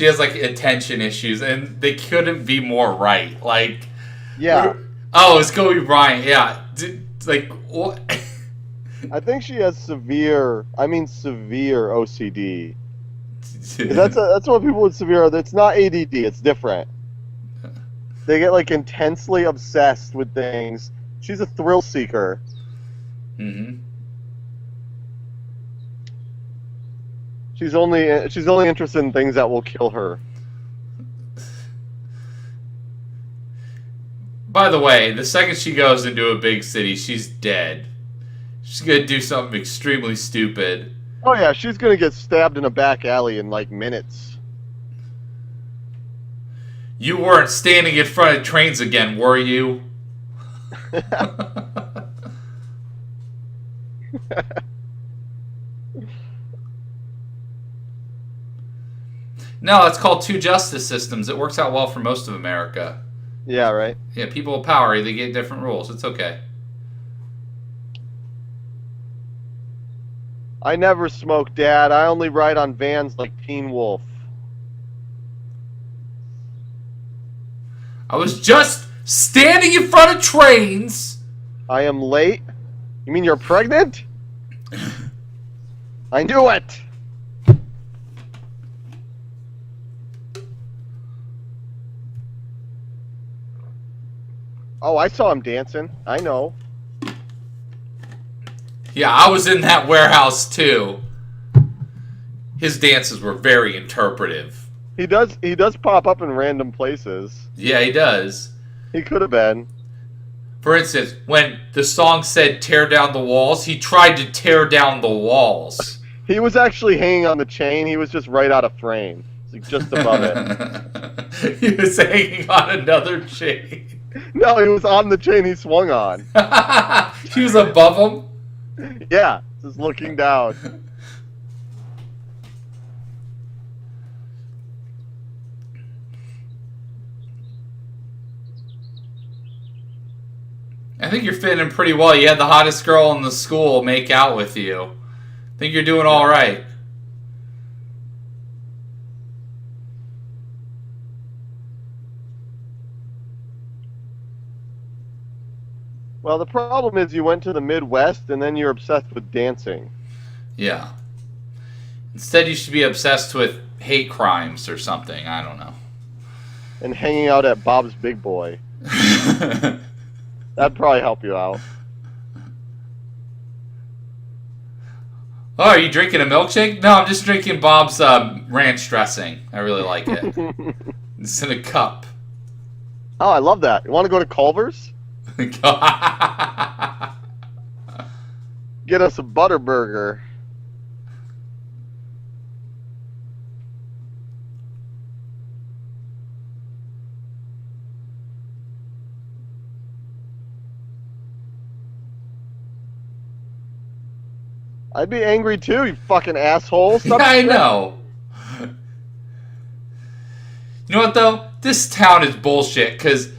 has like attention issues, and they couldn't be more right. Like, Yeah, oh, it's Kobe Bryant. Yeah, like what? I think she has severe OCD. That's what people with severe. It's not ADD. It's different. They get like intensely obsessed with things. She's a thrill seeker. Mm-hmm. She's only interested in things that will kill her. By the way, the second she goes into a big city, she's dead. She's gonna do something extremely stupid. Oh yeah, she's gonna get stabbed in a back alley in like minutes. You weren't standing in front of trains again, were you? No, it's called two justice systems. It works out well for most of America. Yeah, right. Yeah, people with power, they get different rules. It's okay. I never smoke, Dad. I only ride on vans like Teen Wolf. I was just standing in front of trains. I am late. You mean you're pregnant? I knew it. Oh, I saw him dancing. I know. Yeah, I was in that warehouse too. His dances were very interpretive. He does pop up in random places. Yeah, he does. He could have been. For instance, when the song said tear down the walls, he tried to tear down the walls. He was actually hanging on the chain. He was just right out of frame. Like just above it. He was hanging on another chain. No, he was on the chain he swung on. He was above him? Yeah, just looking down. I think you're fitting in pretty well. You had the hottest girl in the school make out with you. I think you're doing all right. Well, the problem is you went to the Midwest and then you're obsessed with dancing. Yeah. Instead, you should be obsessed with hate crimes or something. I don't know. And hanging out at Bob's Big Boy. That'd probably help you out. Oh, are you drinking a milkshake? No, I'm just drinking Bob's ranch dressing. I really like it. It's in a cup. Oh, I love that. You want to go to Culver's? Get us a Butterburger. I'd be angry too, you fucking asshole. Yeah, Stop I know. You know what though? This town is bullshit because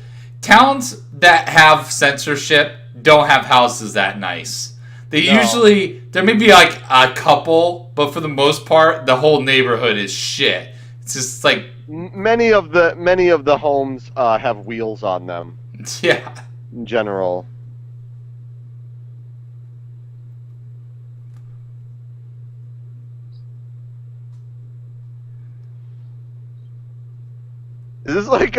towns that have censorship don't have houses that nice. They No. usually there may be like a couple, but for the most part, the whole neighborhood is shit. It's just like Many of the homes have wheels on them yeah. in general. Is this like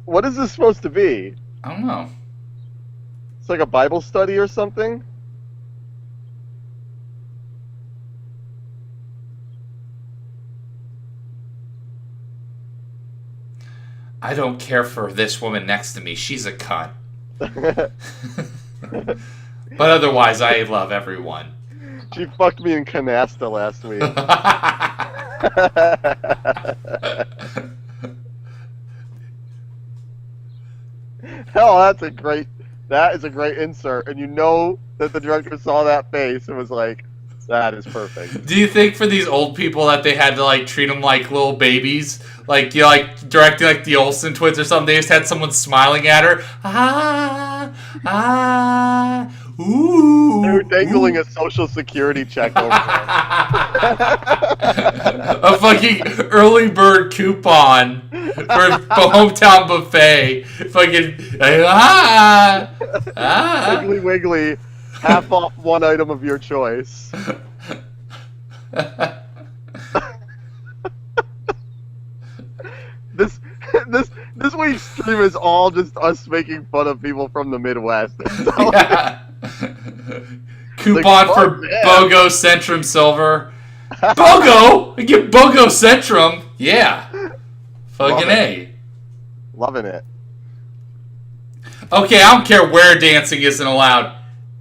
what is this supposed to be? I don't know. It's like a Bible study or something? I don't care for this woman next to me. She's a cunt. But otherwise, I love everyone. She fucked me in canasta last week. Hell, that is a great insert, and you know that the director saw that face and was like, that is perfect. Do you think for these old people that they had to like treat them like little babies, like you know, like directing like the Olsen twins or something? They just had someone smiling at her. Ooh. They were dangling a social security check over them. A fucking early bird coupon for hometown buffet. Fucking Wiggly Wiggly, half off one item of your choice. This this week's stream is all just us making fun of people from the Midwest. Yeah. Coupon Like, for fuck yeah. BOGO Centrum Silver. BOGO? I get BOGO Centrum. Yeah. Fucking A. Loving it. Okay, I don't care where dancing isn't allowed.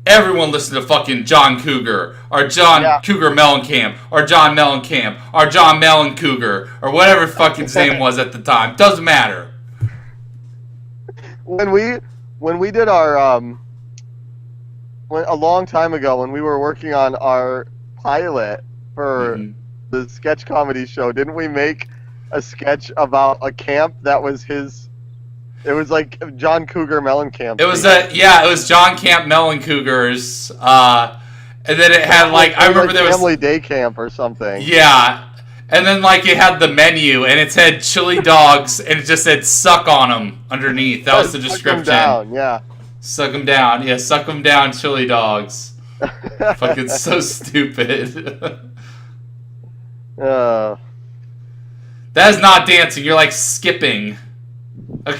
Everyone listen to fucking John Cougar, or John Cougar Mellencamp, or John Mellencamp, or John Mellon Cougar, or whatever fucking his name was at the time. Doesn't matter. When we did our a long time ago when we were working on our pilot for the sketch comedy show, didn't we make a sketch about a camp that was his? It was like John Cougar Mellencamp. It was it was John Camp Mellon Cougars, and then it had like I remember there was family day camp or something. Yeah, and then like it had the menu and it said chili dogs and it just said suck on them underneath. That was the description. Suck 'em down, yeah. Suck them down, yeah. Suck them down, chili dogs. Fucking so stupid. That is not dancing. You're like skipping. Okay.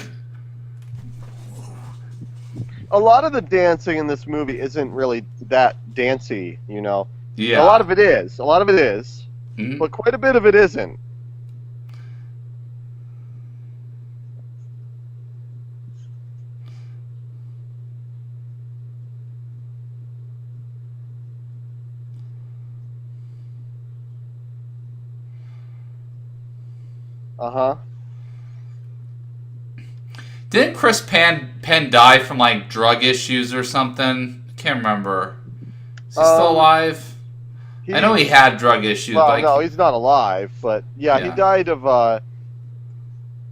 A lot of the dancing in this movie isn't really that dancey, you know. Yeah. A lot of it is. Mm-hmm. But quite a bit of it isn't. Uh-huh. Didn't Chris Penn die from like drug issues or something? I can't remember. Is he still alive? I know he had drug issues. Well, but no, he's not alive. But yeah, he died of.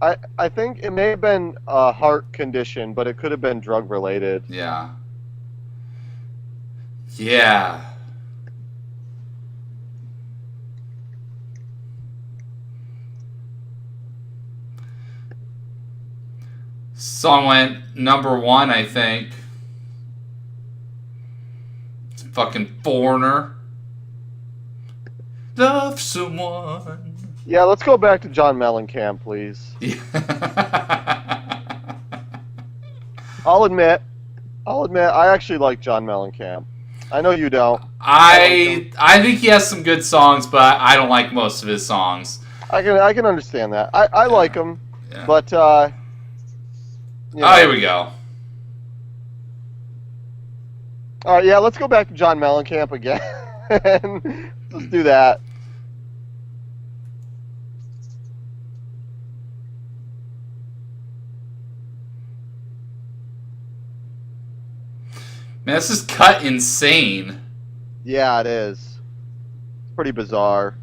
I think it may have been a heart condition, but it could have been drug related. Yeah. Yeah. Song went #1, I think. It's fucking Foreigner. Love someone. Yeah, let's go back to John Mellencamp, please. Yeah. I'll admit, I actually like John Mellencamp. I know you don't. I think he has some good songs, but I don't like most of his songs. I can understand that. I like him, Yeah. but you know. Oh, here we go. All right, yeah, let's go back to John Mellencamp again. Let's do that. Man, this is cut insane. Yeah, it is. It's pretty bizarre.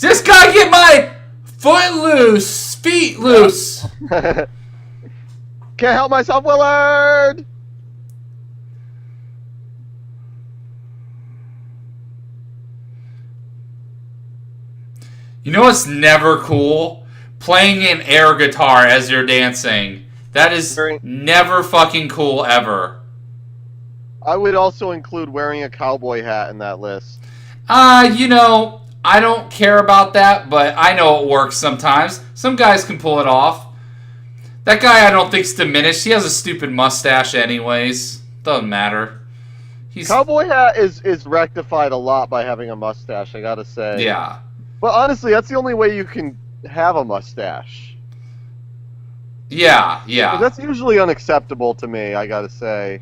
This guy get my foot loose, feet Yep. loose. Can't help myself, Willard! You know what's never cool? Playing an air guitar as you're dancing. That is Wearing, never fucking cool ever. I would also include wearing a cowboy hat in that list. You know, I don't care about that, but I know it works sometimes. Some guys can pull it off. That guy I don't think's diminished. He has a stupid mustache anyways. Doesn't matter. He's Cowboy hat is rectified a lot by having a mustache, I gotta say. yeah. But honestly, that's the only way you can have a mustache. Yeah, 'Cause yeah. that's usually unacceptable to me, I gotta say.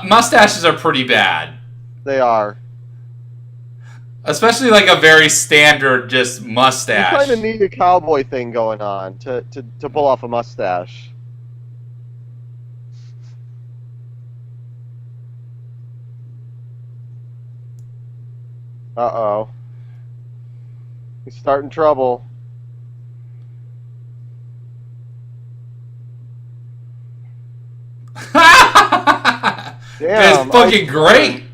Mustaches are pretty bad. They are. Especially like a very standard just You mustache. kind of need a cowboy thing going on to pull off a mustache. Uh-oh. He's starting trouble. That's Damn, fucking ice great. burn.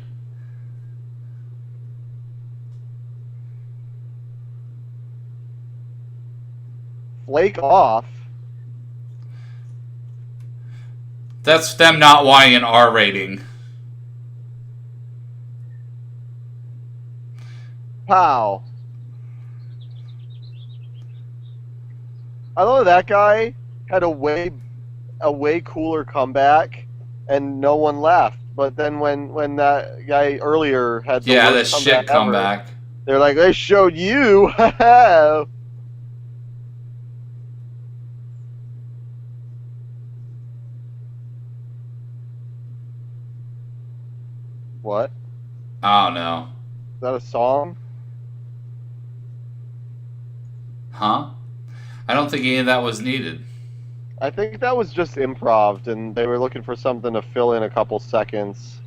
Flake off. That's them not wanting an R rating. Pow. I love that guy had a way cooler comeback, and no one laughed. But then when that guy earlier had the Yeah, that worst shit comeback ever, comeback. they're like, they showed you. What? I don't know. Is that a song? Huh? I don't think any of that was needed. I think that was just improv, and they were looking for something to fill in a couple seconds.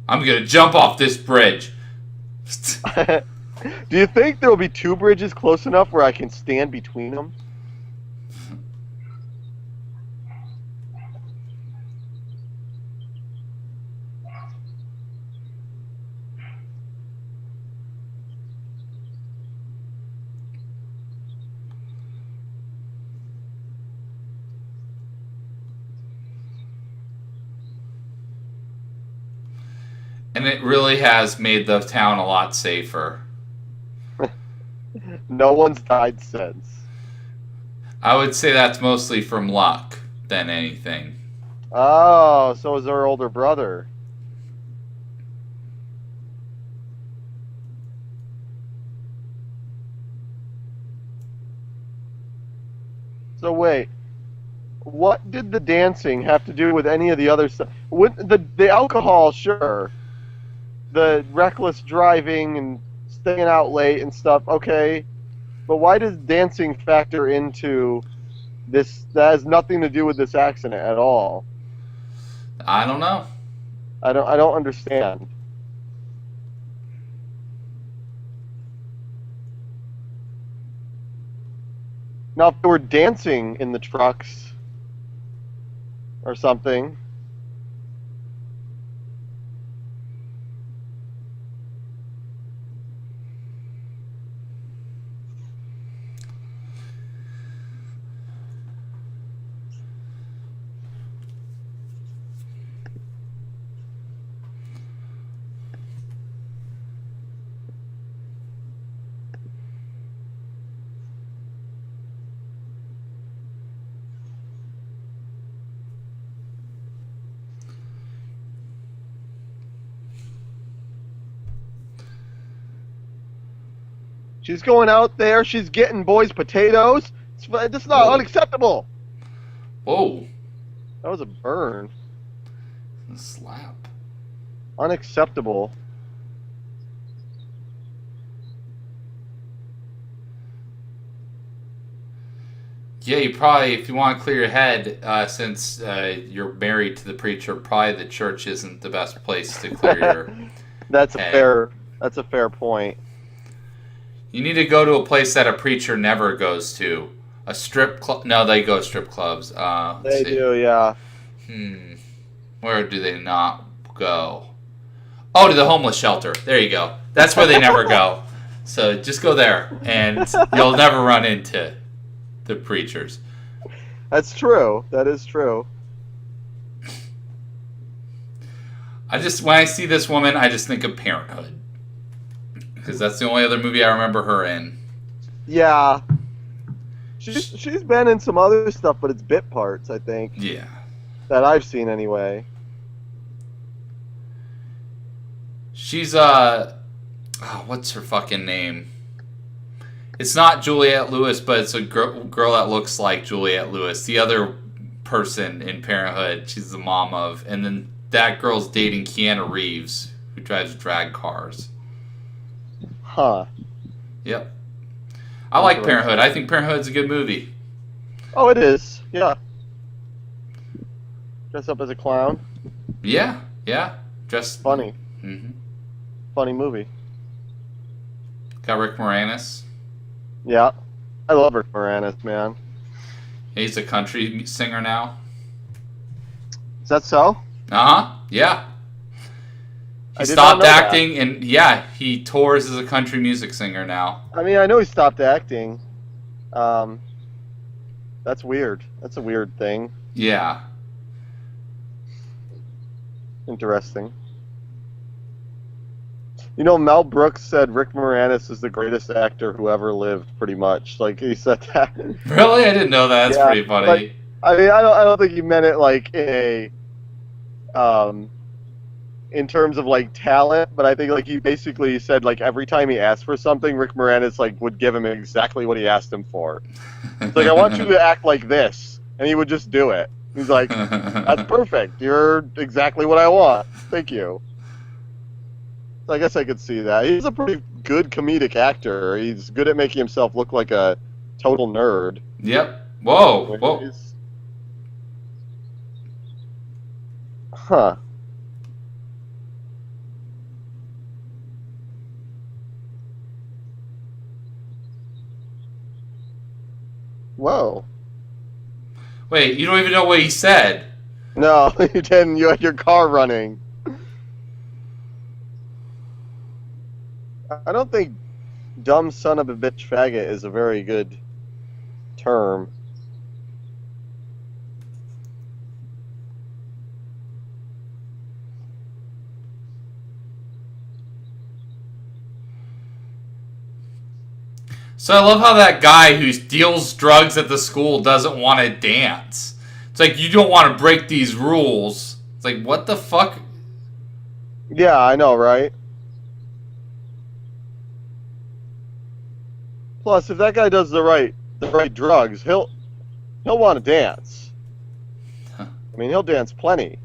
I'm gonna jump off this bridge. Do you think there will be two bridges close enough where I can stand between them? And it really has made the town a lot safer. No one's died since. I would say that's mostly from luck than anything. Oh, so is her older brother. So wait, what did the dancing have to do with any of the other stuff? The alcohol, sure. The reckless driving and staying out late and stuff, okay. But why does dancing factor into this? That has nothing to do with this accident at all. I don't know. I don't understand. Now, if they were dancing in the trucks or something, she's going out there, she's getting boys potatoes. That's not Whoa. unacceptable. Whoa. That was a burn. A slap. Unacceptable. Yeah, you probably, if you want to clear your head, since you're married to the preacher, probably the church isn't the best place to clear your That's a head. fair. That's a fair point. You need to go to a place that a preacher never goes to. A strip club? No, they go to strip clubs. Let's They see. do, yeah. Where do they not go? Oh, to the homeless shelter. There you go. That's where they never go. So just go there, and you'll never run into the preachers. That's true. That is true. When I see this woman, I just think of Parenthood. Because that's the only other movie I remember her in. Yeah. She's been in some other stuff, but it's bit parts, I think. Yeah. That I've seen anyway. She's, what's her fucking name? It's not Juliette Lewis, but it's a girl that looks like Juliette Lewis. The other person in Parenthood, she's the mom of. And then that girl's dating Keanu Reeves, who drives drag cars. Huh. Yep. I like Parenthood. I think Parenthood's a good movie. Oh, it is. Yeah. Dress up as a clown. Yeah. Just Funny. Mm-hmm. Funny movie. Got Rick Moranis. Yeah. I love Rick Moranis, man. He's a country singer now. Is that so? Yeah. I He did not stopped know that. acting, and yeah, he tours as a country music singer now. I mean, I know he stopped acting. That's weird. That's a weird thing. Yeah. Interesting. You know, Mel Brooks said Rick Moranis is the greatest actor who ever lived, pretty much. Like, he said that. Really? I didn't know that. That's Yeah, pretty funny. like, I mean, I don't think he meant it like in terms of like talent, but I think like he basically said like every time he asked for something, Rick Moranis like would give him exactly what he asked him for. It's like, I want you to act like this, and he would just do it. He's like, that's perfect. You're exactly what I want. Thank you. So I guess I could see that. He's a pretty good comedic actor. He's good at making himself look like a total nerd. Yep. Whoa. Huh. Whoa. Wait, you don't even know what he said. No, you didn't. You had your car running. I don't think dumb son of a bitch faggot is a very good term. So I love how that guy who deals drugs at the school doesn't want to dance. It's like, you don't want to break these rules. It's like, what the fuck? Yeah, I know, right? Plus, if that guy does the right drugs, he'll want to dance. Huh. I mean, he'll dance plenty.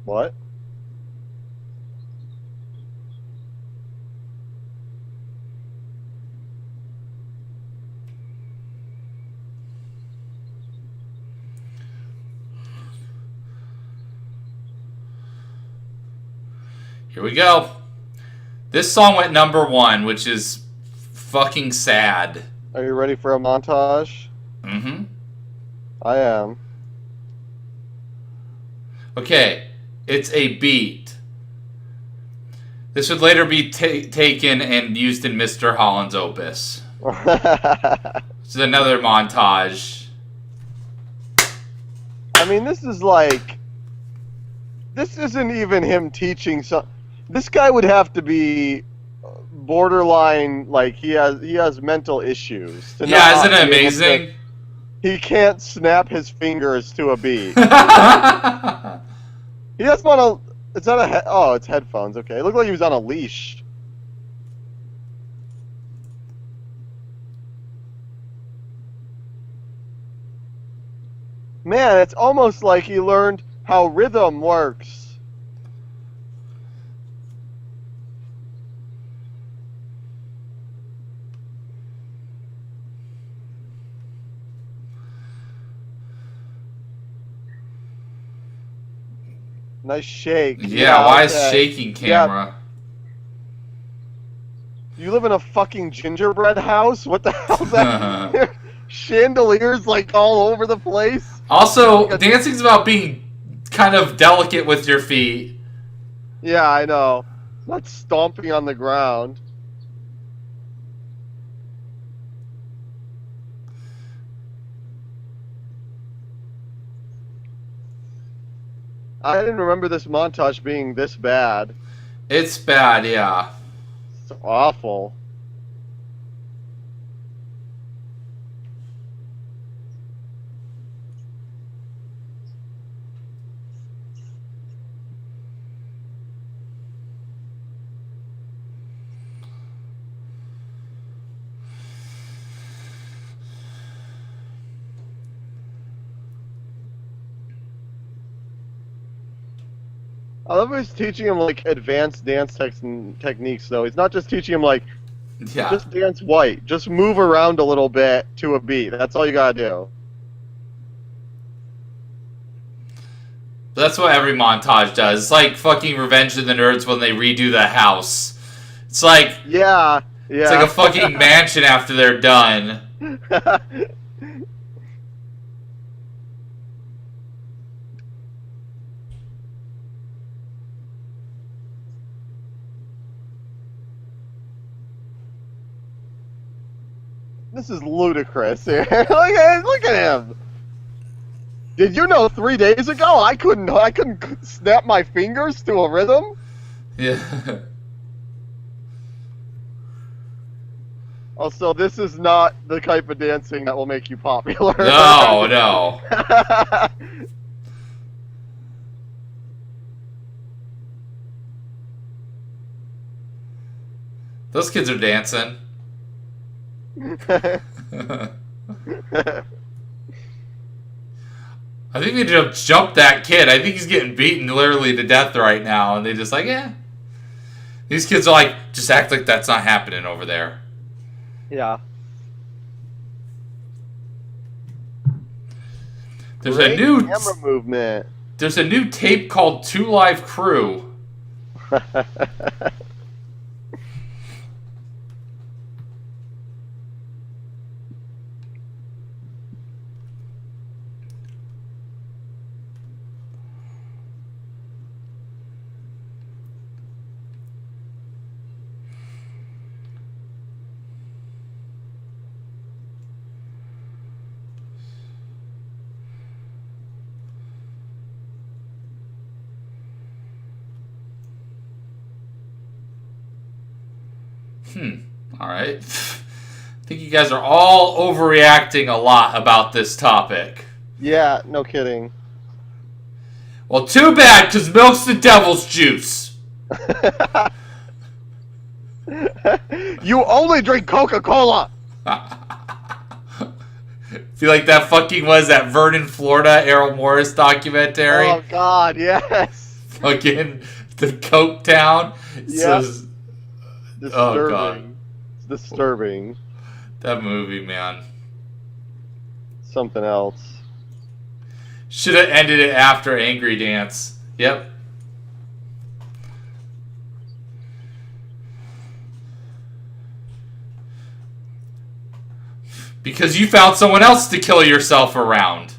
What? Here we go. This song went #1, which is fucking sad. Are you ready for a montage? Mm-hmm. I am. Okay, it's a beat. This would later be taken and used in Mr. Holland's opus. This is another montage. I mean, this is like... This isn't even him teaching some... This guy would have to be borderline, like, he has mental issues. To Yeah, not isn't it be able amazing? to- he can't snap his fingers to a beat. He has one on... It's not a... Oh, it's headphones. Okay. It looked like he was on a leash. Man, it's almost like he learned how rhythm works. Nice shake. Yeah, why is okay. shaking camera? You live in a fucking gingerbread house? What the hell's that? Chandeliers like all over the place? Also, dancing's about being kind of delicate with your feet. Yeah, I know. Not stomping on the ground. I didn't remember this montage being this bad. It's bad, yeah. It's awful. I love how he's teaching him like advanced dance techniques though. He's not just teaching him like Yeah. just dance white. Just move around a little bit to a beat. That's all you gotta do. That's what every montage does. It's like fucking Revenge of the Nerds when they redo the house. It's like Yeah. it's like a fucking mansion after they're done. This is ludicrous here. look at him. Did you know 3 days ago I couldn't snap my fingers to a rhythm? Yeah. Also, this is not the type of dancing that will make you popular. No, no. Those kids are dancing. I think they just jumped that kid. I think he's getting beaten literally to death right now. And they just like, yeah. These kids are like, just act like that's not happening over there. Yeah. There's Great a new camera movement. There's a new tape called 2 Live Crew. Alright. I think you guys are all overreacting a lot about this topic. Yeah, no kidding. Well, too bad, because milk's the devil's juice. You only drink Coca-Cola! Feel like that fucking was that Vernon, Florida, Errol Morris documentary? Oh, God, yes! Fucking the Coke Town. Yeah. So, oh, God. It's disturbing. That movie, man. Something else. Should have ended it after Angry Dance. Yep. Because you found someone else to kill yourself around.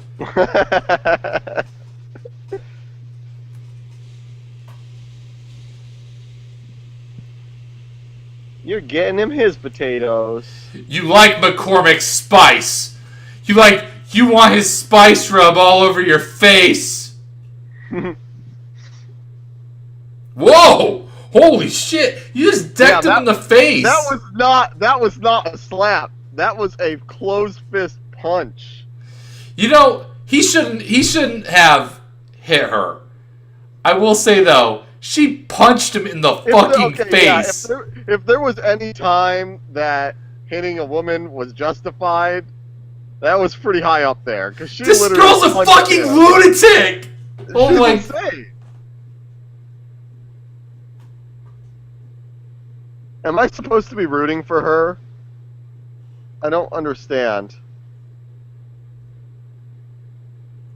You're getting him his potatoes. You like McCormick's spice. You want his spice rub all over your face. Whoa! Holy shit! You just decked him in the face. That was not a slap. That was a closed fist punch. You know, he shouldn't have hit her. I will say though, she punched him in the fucking face. Yeah, if there was any time that hitting a woman was justified, That was pretty high up there, because she This literally girl's a punched fucking him. lunatic! Oh She's my... insane. Am I supposed to be rooting for her? I don't understand.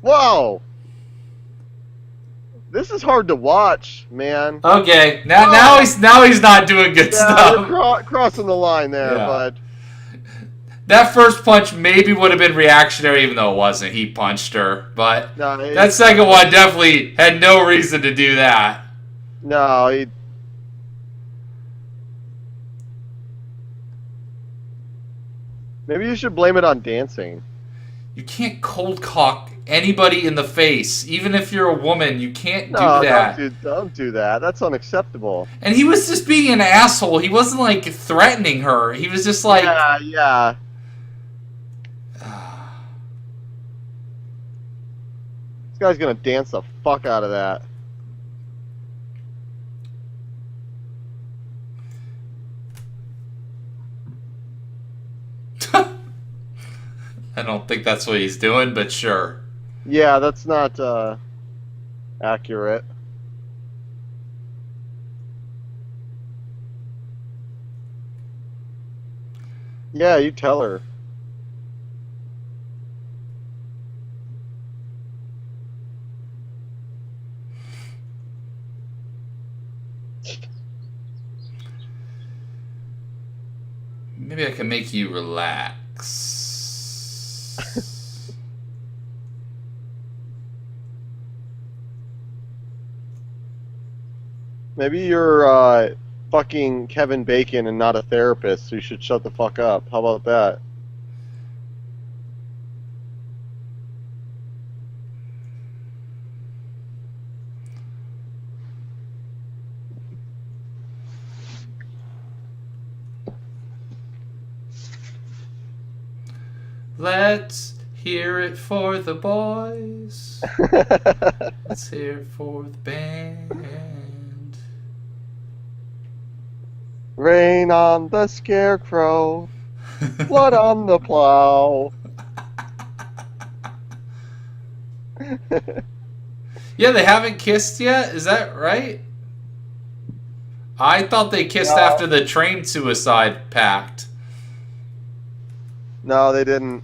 Whoa! This is hard to watch, man. Okay, now he's not doing good Yeah, stuff. you're crossing the line there, Yeah. bud. That first punch maybe would have been reactionary, even though it wasn't. He punched her, but No, that second one definitely had no reason to do that. No, maybe you should blame it on dancing. You can't cold cock anybody in the face, even if you're a woman. You can't do No, that. don't do that. That's unacceptable. And he was just being an asshole. He wasn't like threatening her. He was just like, Yeah. This guy's gonna dance the fuck out of that. I don't think that's what he's doing, but sure. Yeah, that's not accurate. Yeah, you tell her. Maybe I can make you relax. Maybe you're fucking Kevin Bacon and not a therapist, so you should shut the fuck up. How about that? Let's hear it for the boys. Let's hear it for the band. Rain on the scarecrow, blood on the plow. Yeah, they haven't kissed yet? Is that right? I thought they kissed No. after the train suicide pact. No, they didn't.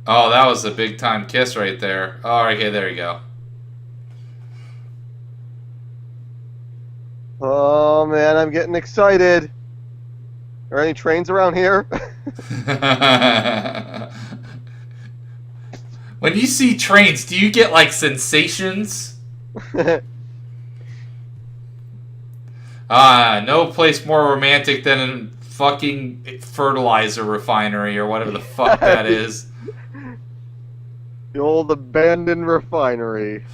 Oh, that was a big time kiss right there. Oh, okay, there you go. Oh man, I'm getting excited. Are any trains around here? When you see trains, do you get like sensations? No place more romantic than a fucking fertilizer refinery or whatever the fuck that is. The old abandoned refinery.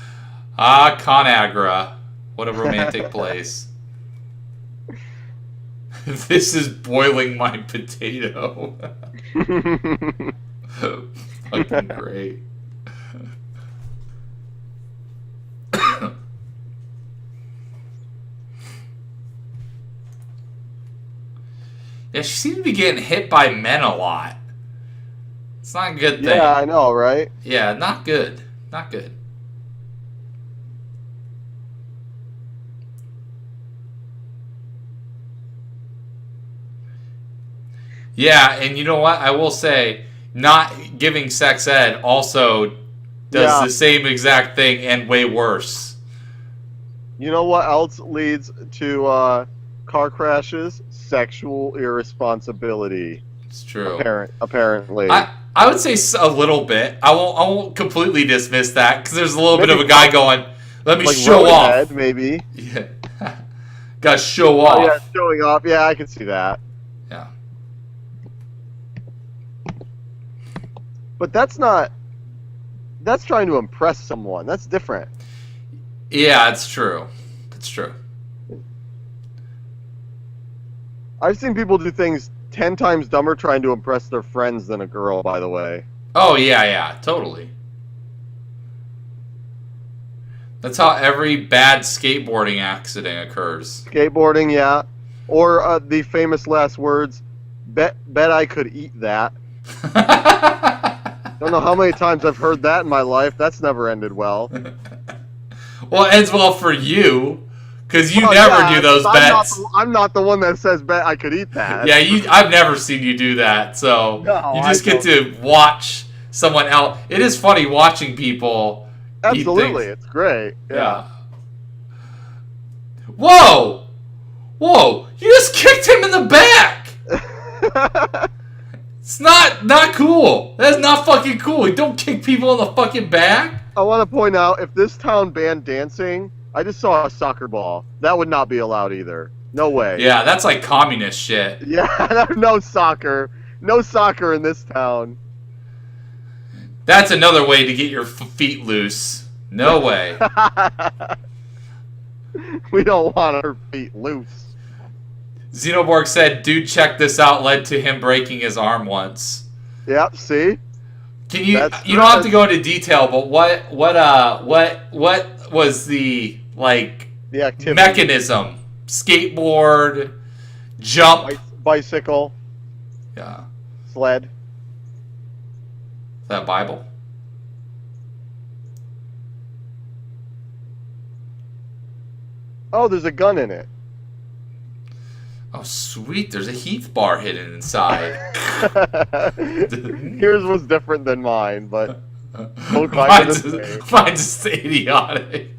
Conagra. What a romantic place. This is boiling my potato. Fucking great. Yeah, she seems to be getting hit by men a lot. It's not a good thing. Yeah, I know, right? Yeah, not good. Not good. Yeah, and you know what? I will say, not giving sex ed also does the same exact thing and way worse. You know what else leads to car crashes? Sexual irresponsibility. It's true. Apparently. I would say a little bit. I won't completely dismiss that because there's a little bit of a Maybe guy going, "Let me like show off." Head, maybe. Yeah, gotta show off. Oh yeah, showing off. Yeah, I can see that. Yeah. But that's not. That's trying to impress someone. That's different. Yeah, it's true. It's true. I've seen people do things 10 times dumber trying to impress their friends than a girl, by the way. Oh, yeah, totally. That's how every bad skateboarding accident occurs. Skateboarding, yeah. Or the famous last words, Bet I could eat that. Don't know how many times I've heard that in my life. That's never ended well. Well, it ends well for you, because you Well, never yeah, do 'cause those bets. I'm not the one that says bet I could eat that. Yeah, I've never seen you do that, so No, you I just get don't. to watch someone else. It is funny watching people eat Absolutely, things. it's great. Yeah. Yeah. Whoa! Whoa! You just kicked him in the back! It's not cool. That's not fucking cool. You don't kick people in the fucking back. I want to point out, if this town banned dancing, I just saw a soccer ball. That would not be allowed either. No way. Yeah, that's like communist shit. Yeah, no soccer. No soccer in this town. That's another way to get your feet loose. No way. We don't want our feet loose. Xenoborg said, "Dude, check this out." Led to him breaking his arm once. Yep, see? Can you? That's You don't have to good. go into detail, but what was the like The activity. mechanism? Skateboard, jump. Bicycle, Yeah, sled. is that Bible? Oh, there's a gun in it. Oh, sweet. There's a Heath bar hidden inside. Yours was different than mine, but both kinds mine's, of the same. mine's just idiotic.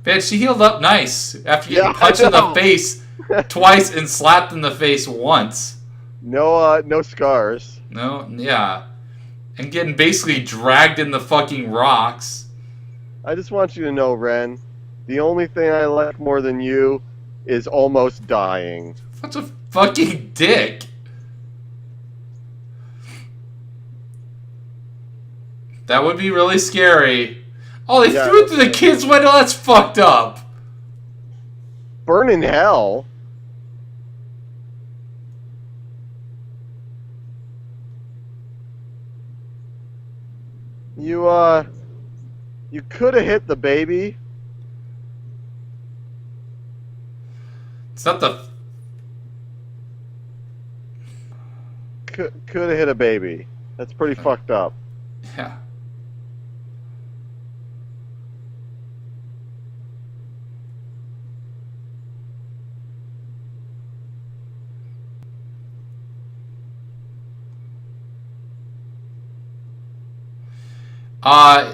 Man, she healed up nice after getting Yeah, I punched in the know. face twice and slapped in the face once. No scars. No, yeah. And getting basically dragged in the fucking rocks. I just want you to know, Ren, the only thing I like more than you is almost dying. Such a fucking dick. That would be really scary. Oh, they Yeah. threw it through the kid's window? That's fucked up. Burn in hell. You could have hit the baby. It's not the... Could have hit a baby. That's pretty fucked up. Yeah.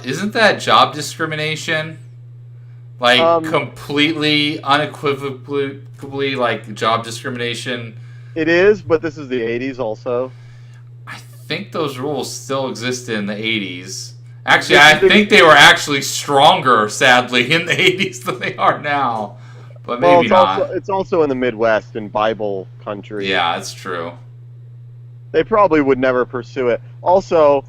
Isn't that job discrimination? Like, completely, unequivocally, like, job discrimination? It is, but this is the 80s also. I think those rules still existed in the 80s. Actually, I think they were actually stronger, sadly, in the 80s than they are now. But Well, maybe not. it's also in the Midwest, in Bible country. Yeah, that's true. They probably would never pursue it. Also,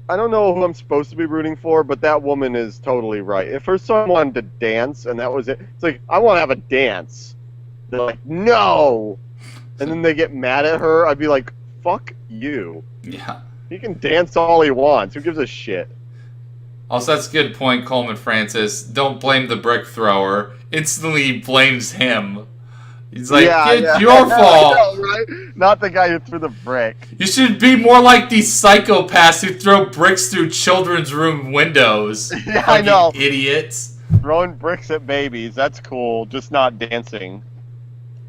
I don't know who I'm supposed to be rooting for, but that woman is totally right. If her son wanted to dance and that was it, it's like, I want to have a dance. They're like, no! And then they get mad at her, I'd be like, fuck you. Yeah. He can dance all he wants. Who gives a shit? Also, that's a good point, Coleman Francis. Don't blame the brick thrower. Instantly blames him. He's like, it's your fault. I know, right? Not the guy who threw the brick. You should be more like these psychopaths who throw bricks through children's room windows. Yeah, I know. Idiots. Throwing bricks at babies, that's cool, just not dancing.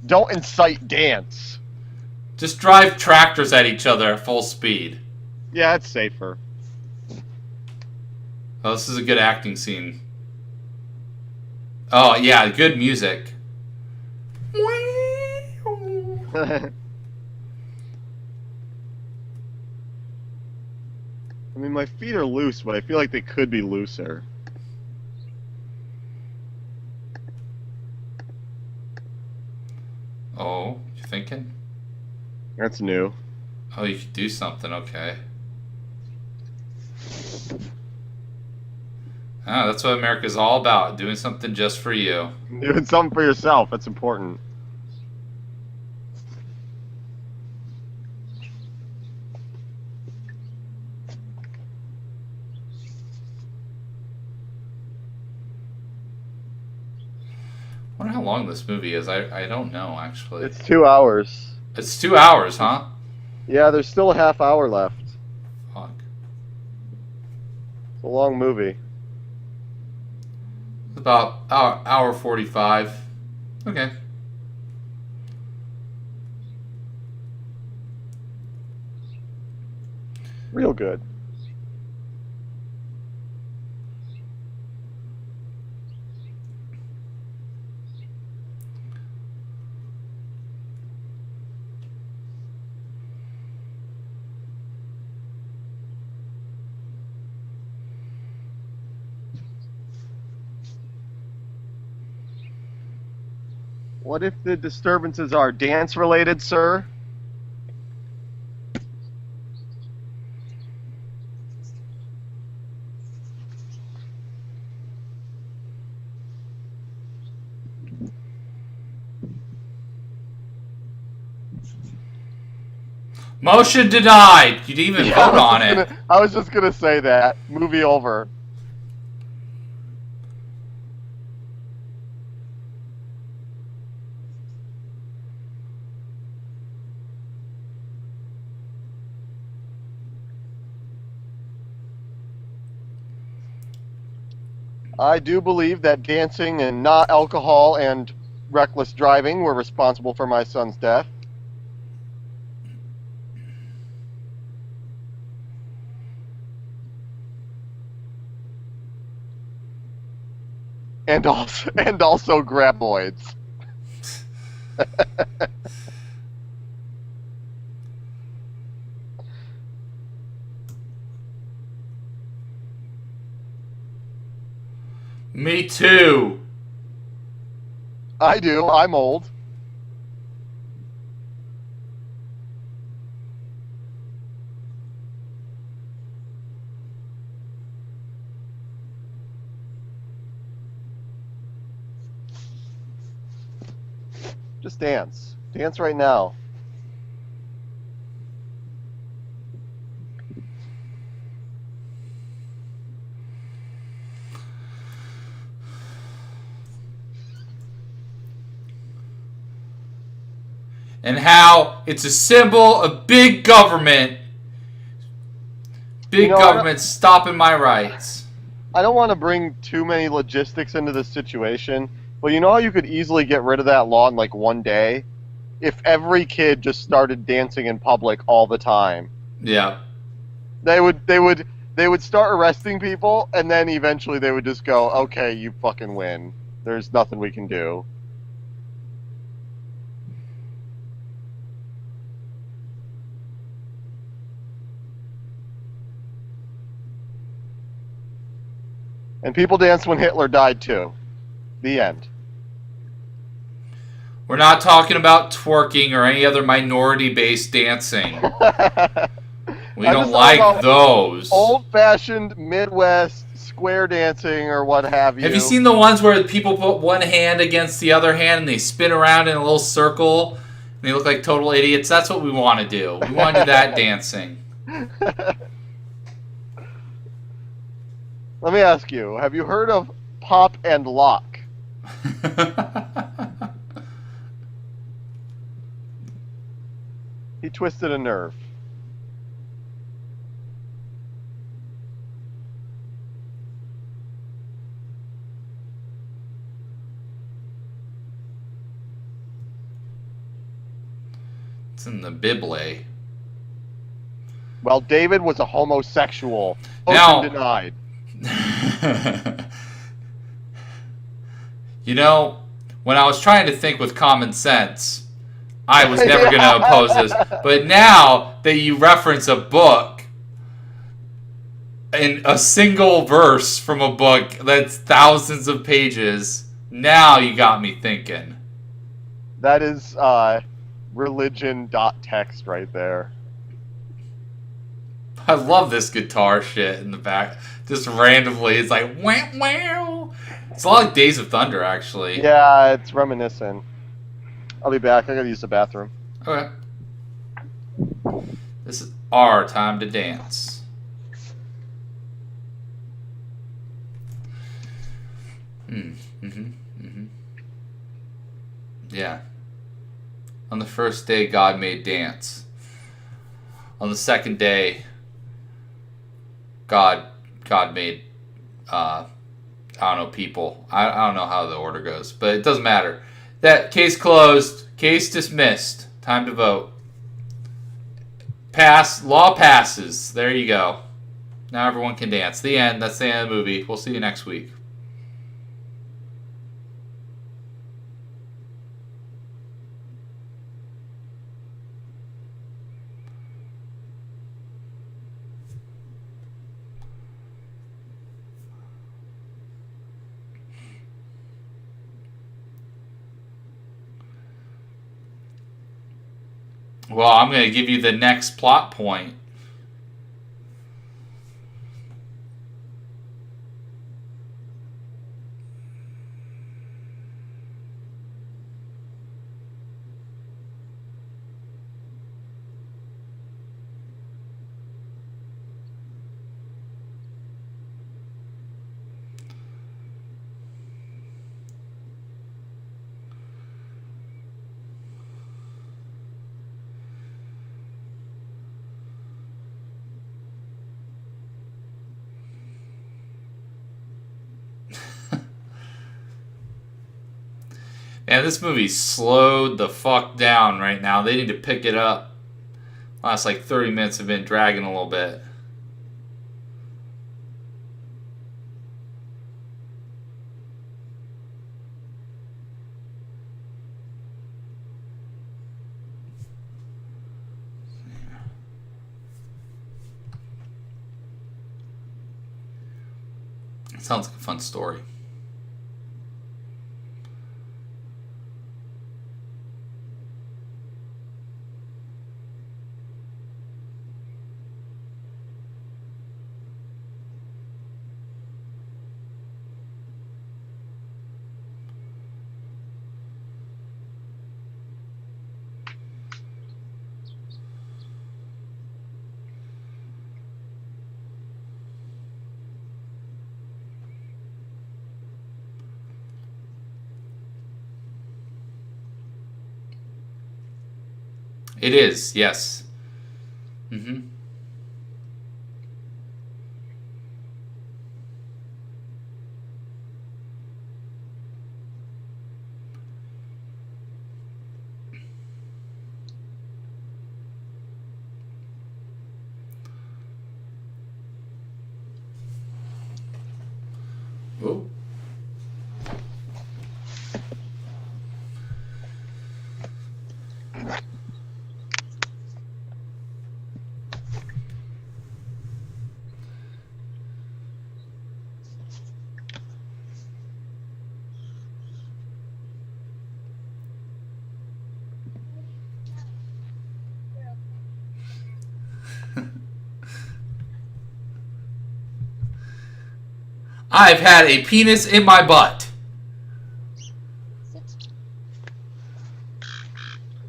Don't incite dance. Just drive tractors at each other at full speed. Yeah, it's safer. Oh, this is a good acting scene. Oh, yeah, good music. I mean, my feet are loose, but I feel like they could be looser. Oh, you thinking? That's new. Oh, you could do something, okay. Ah, that's what America's all about, doing something just for you. Doing something for yourself, that's important. long this movie is. I don't know, actually. It's 2 hours. It's 2 hours, huh? Yeah, there's still a half hour left. Fuck. It's a long movie. It's about hour 45. Okay. Real good. What if the disturbances are dance related, sir? Motion denied. You didn't even vote on it. I was just gonna say that. Movie over. I do believe that dancing and not alcohol and reckless driving were responsible for my son's death. And also graboids. Me too. I do. I'm old. Just dance. Dance right now. And how it's a symbol of big government. Big government stopping my rights. I don't want to bring too many logistics into this situation, but you know how you could easily get rid of that law in like one day? If every kid just started dancing in public all the time. Yeah. They would start arresting people, and then eventually they would just go, okay, you fucking win. There's nothing we can do. And people danced when Hitler died too. The end. We're not talking about twerking or any other minority-based dancing. We don't like those. Old-fashioned Midwest square dancing or what have you. Have you seen the ones where people put one hand against the other hand and they spin around in a little circle and they look like total idiots? That's what we want to do. We want to do that dancing. Let me ask you, have you heard of pop and lock? He twisted a nerve. It's in the Bible. Well, David was a homosexual. Now, denied. You know, when I was trying to think with common sense, I was never going to oppose this. But now that you reference a book and a single verse from a book that's thousands of pages, now you got me thinking. That is religion.text right there. I love this guitar shit in the back. Just randomly, it's like, wow, wow. It's a lot like Days of Thunder, actually. Yeah, it's reminiscent. I'll be back. I gotta use the bathroom. Okay. This is our time to dance. Yeah. On the first day, God made dance. On the second day, God made, I don't know, people. I don't know how the order goes, but it doesn't matter. That case closed. Case dismissed. Time to vote. Pass. Law passes. There you go. Now everyone can dance. The end. That's the end of the movie. We'll see you next week. Well, I'm going to give you the next plot point. Man, this movie's slowed the fuck down right now. They need to pick it up. Last like 30 minutes have been dragging a little bit. It sounds like a fun story. It is, yes. Mm-hmm. Oh. I've had a penis in my butt.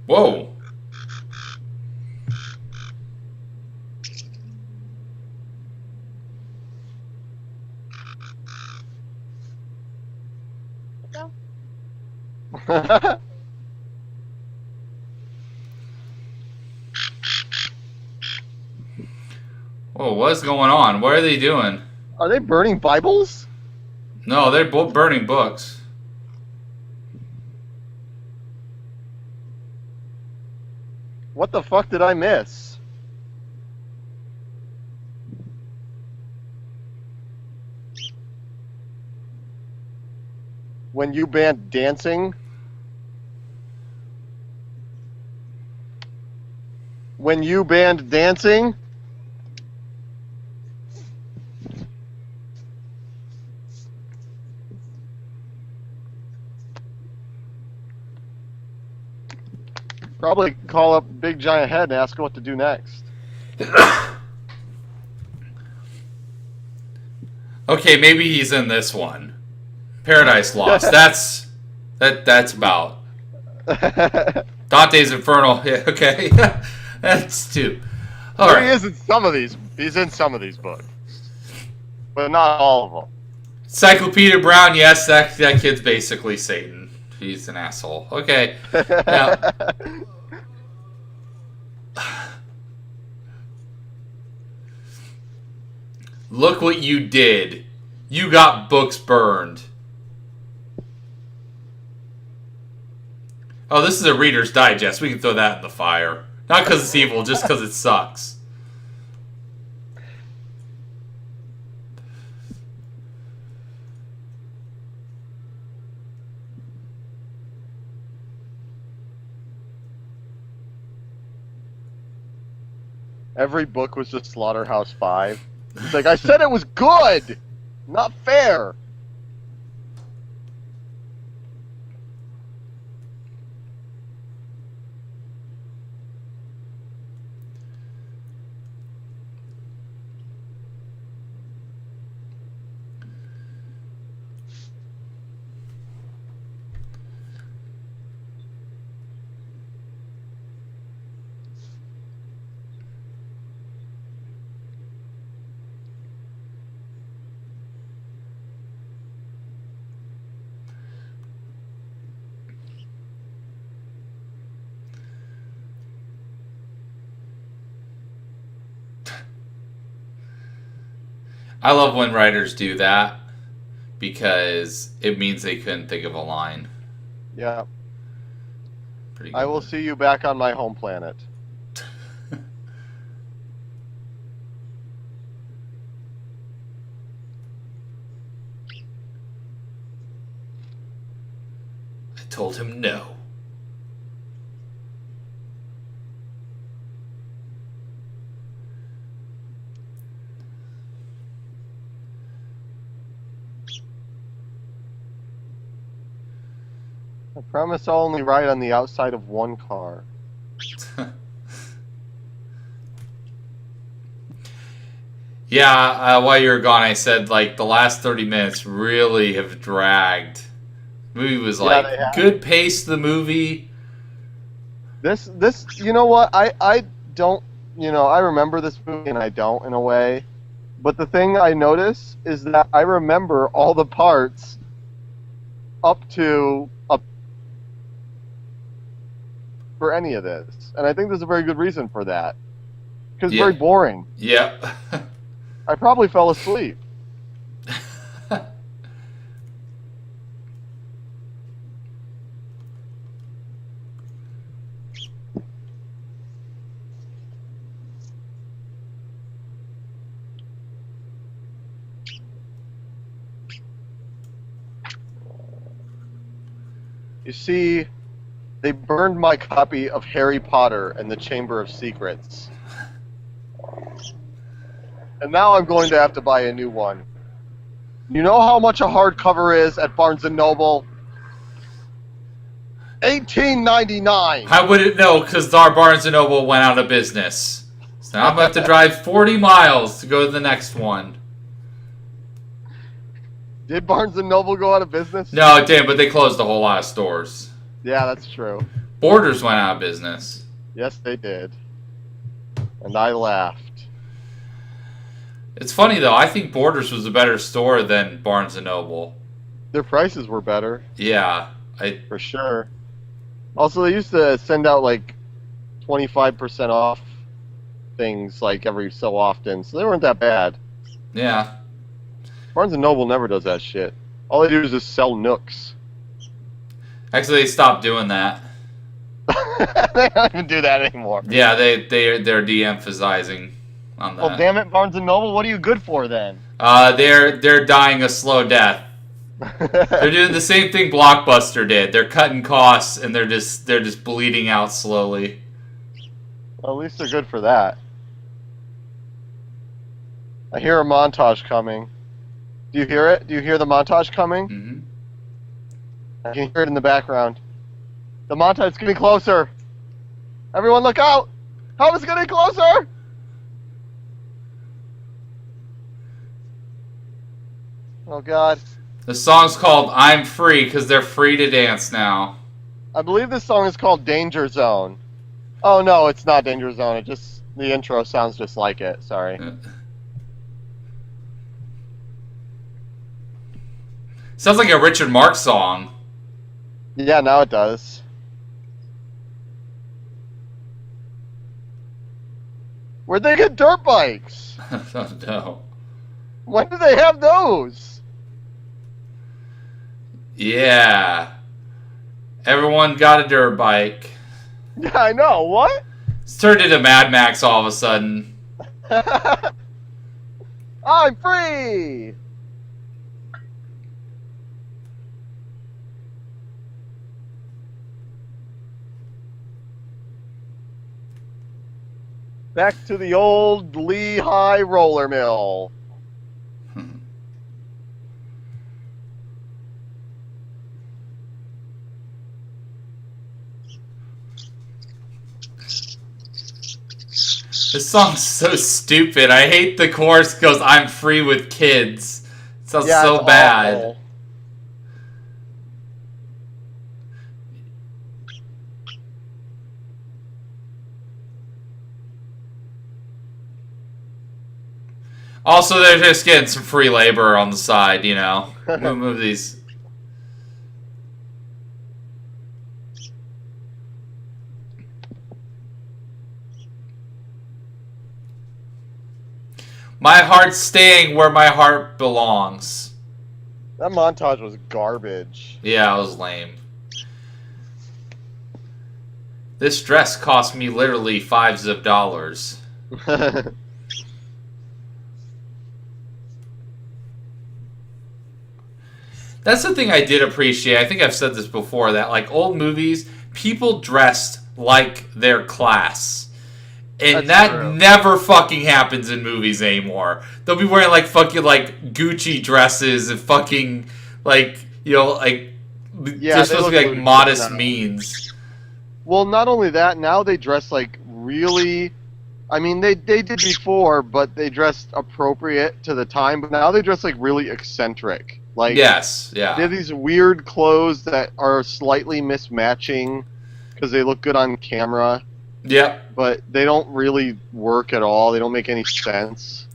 Whoa. Go. Whoa, what's going on? What are they doing? Are they burning Bibles? No, they're both burning books. What the fuck did I miss? When you banned dancing? When you banned dancing? Probably call up Big Giant Head and ask her what to do next. Okay, maybe he's in this one. Paradise Lost. That's about Dante's Inferno. Yeah, okay. That's two. All He right. is in some of these. He's in some of these books, but not all of them. Encyclopedia Brown. Yes, that kid's basically Satan. He's an asshole. Okay. Yeah. Look what you did. You got books burned. Oh, this is a Reader's Digest. We can throw that in the fire. Not because it's evil, just because it sucks. Every book was just Slaughterhouse-5. It's like, I said it was good! Not fair! I love when writers do that because it means they couldn't think of a line. Yeah. Pretty good. I will see you back on my home planet. I told him no. I promise I'll only ride on the outside of one car. Yeah, while you were gone, I said, like, the last 30 minutes really have dragged. The movie was, like, they have. good pace, the movie. This, you know what? I don't, I remember this movie and I don't in a way. But the thing I notice is that I remember all the parts up to for any of this. And I think there's a very good reason for that. Because it's Yeah. very boring. Yep. I probably fell asleep. You see, they burned my copy of Harry Potter and the Chamber of Secrets. And now I'm going to have to buy a new one. You know how much a hardcover is at Barnes & Noble? $18.99. I wouldn't know because our Barnes & Noble went out of business. So now I'm going to have to drive 40 miles to go to the next one. Did Barnes & Noble go out of business? No, it didn't, but they closed a whole lot of stores. Yeah, that's true. Borders went out of business. Yes, they did. And I laughed. It's funny, though. I think Borders was a better store than Barnes & Noble. Their prices were better, Yeah. for sure. Also, they used to send out, like, 25% off things, like, every so often, so they weren't that bad. Yeah. Barnes & Noble never does that shit. All they do is just sell nooks. Actually, they stopped doing that. They don't even do that anymore. Yeah, they're de-emphasizing on that. Well, damn it, Barnes & Noble, what are you good for then? They're dying a slow death. They're doing the same thing Blockbuster did. They're cutting costs and they're just bleeding out slowly. Well, at least they're good for that. I hear a montage coming. Do you hear it? Do you hear the montage coming? Mm-hmm. I can hear it in the background. The montage is getting closer. Everyone look out! How is it getting closer? Oh god. The song's called "I'm Free" because they're free to dance now. I believe this song is called Danger Zone. Oh no, it's not Danger Zone. It just, the intro sounds just like it. Sorry. Sounds like a Richard Marx song. Yeah, now it does. Where'd they get dirt bikes? Oh, no. When do they have those? Yeah. Everyone got a dirt bike. Yeah, I know. What? It's turned into Mad Max all of a sudden. I'm free! Back to the old Lehigh roller mill. This song's so stupid. I hate the chorus goes, I'm free with kids. It sounds Yeah, so it's bad. awful. Also, they're just getting some free labor on the side, you know. Move these. My heart's staying where my heart belongs. That montage was garbage. Yeah, it was lame. This dress cost me literally fives of dollars. That's the thing I did appreciate. I think I've said this before, that like old movies, people dressed like their class. And That's that true. never fucking happens in movies anymore. They'll be wearing like fucking like Gucci dresses and fucking like, you know, like Yeah, they're they supposed to look be like ludicrous modest now. means. Well, not only that, now they dress like really. I mean, they did before, but they dressed appropriate to the time. But now they dress like really eccentric. Like, Yes, they have yeah. these weird clothes that are slightly mismatching because they look good on camera, Yep. but they don't really work at all. They don't make any sense.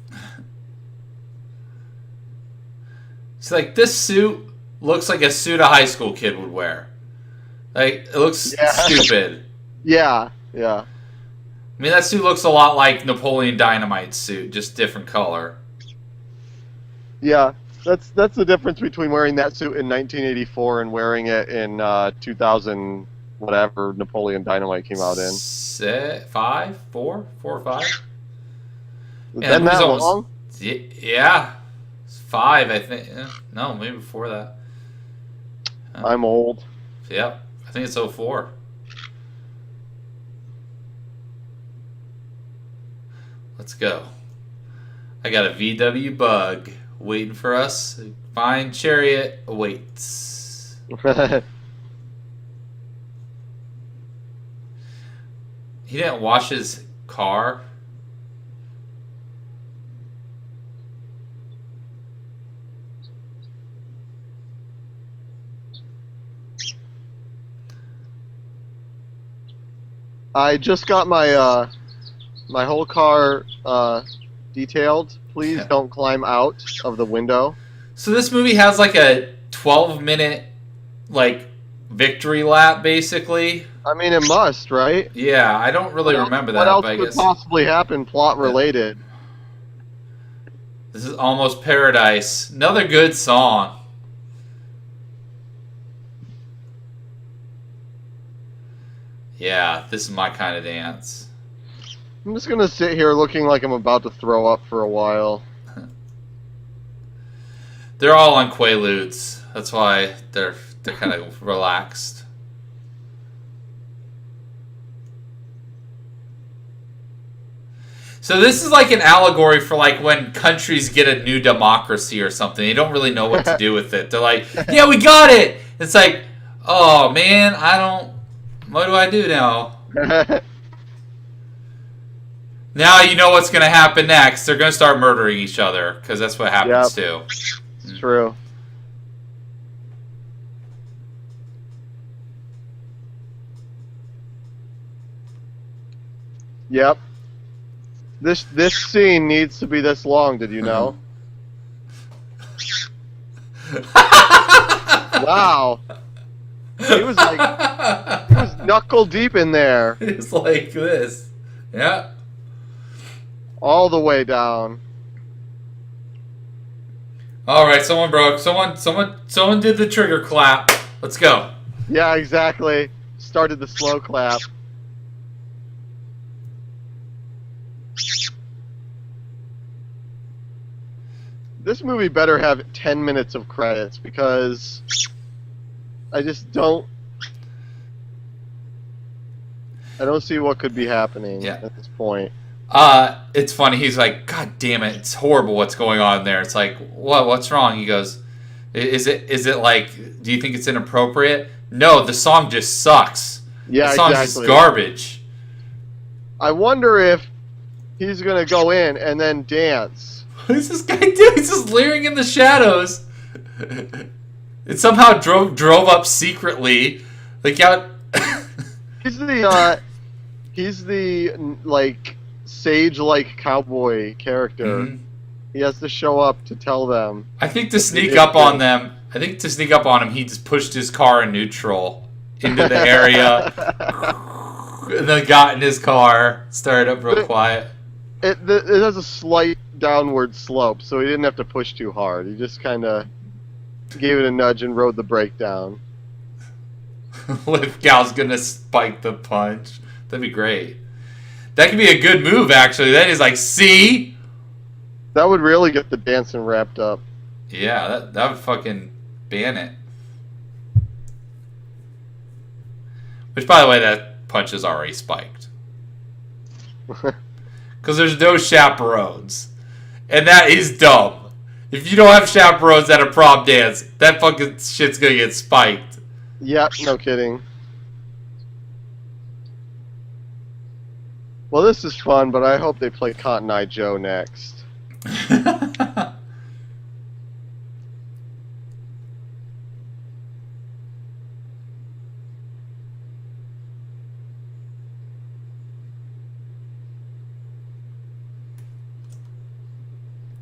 It's like this suit looks like a suit a high school kid would wear. Like it looks Yeah. stupid. Yeah. I mean that suit looks a lot like Napoleon Dynamite's suit, just different color. Yeah. That's the difference between wearing that suit in 1984 and wearing it in 2000, whatever Napoleon Dynamite came out in. 5, 4 or 5. Has Yeah, it that been movie's that almost- long? Yeah, it's 5, I think. No, maybe before that. I'm old. Yep, I think it's 04. Let's go. I got a VW Bug waiting for us. Fine chariot awaits. He didn't wash his car. I just got my my whole car detailed. Please Yeah. don't climb out of the window. So this movie has like a 12-minute like victory lap basically. I mean, it must, right? Yeah, I don't really remember that, What else but I could guess possibly happen plot related? this is Almost Paradise. Another good song. Yeah, this is my kind of dance. I'm just gonna sit here looking like I'm about to throw up for a while. They're all on Quaaludes. That's why they're kind of relaxed. So this is like an allegory for like when countries get a new democracy or something. They don't really know what to do with it. They're like, "Yeah, we got it." It's like, "Oh man, I don't. What do I do now?" Now you know what's going to happen next. They're going to start murdering each other because that's what happens too. It's true. Yep. This scene needs to be this long. Did you know? Wow. He was like, he was knuckle deep in there, It's like this. Yeah. all the way down. All right, someone broke. Someone did the trigger clap. Let's go. Yeah, exactly. Started the slow clap. This movie better have 10 minutes of credits because I just don't. I don't see what could be happening Yeah. at this point. It's funny. He's like, God damn it, it's horrible what's going on there. It's like, what's wrong? He goes, is it like, do you think it's inappropriate? No, the song just sucks. Yeah, the song's exactly. just garbage. I wonder if he's gonna go in and then dance. What's this guy doing? He's just leering in the shadows. It somehow drove up secretly, like out. He's the like sage-like cowboy character. Mhm. He has to show up to tell them. I think to sneak up on them. I think to sneak up on him, he just pushed his car in neutral into the area, and then got in his car, started up real quiet. It has a slight downward slope, so he didn't have to push too hard. He just kind of gave it a nudge and rode the brake down. Lithgow's gonna spike the punch. That'd be great. That could be a good move, actually. That is like, see? That would really get the dancing wrapped up. Yeah, that would fucking ban it. Which, by the way, that punch is already spiked. Because there's no chaperones. And that is dumb. If you don't have chaperones at a prom dance, that fucking shit's gonna get spiked. Yep, no kidding. Well, this is fun, but I hope they play Cotton Eye Joe next.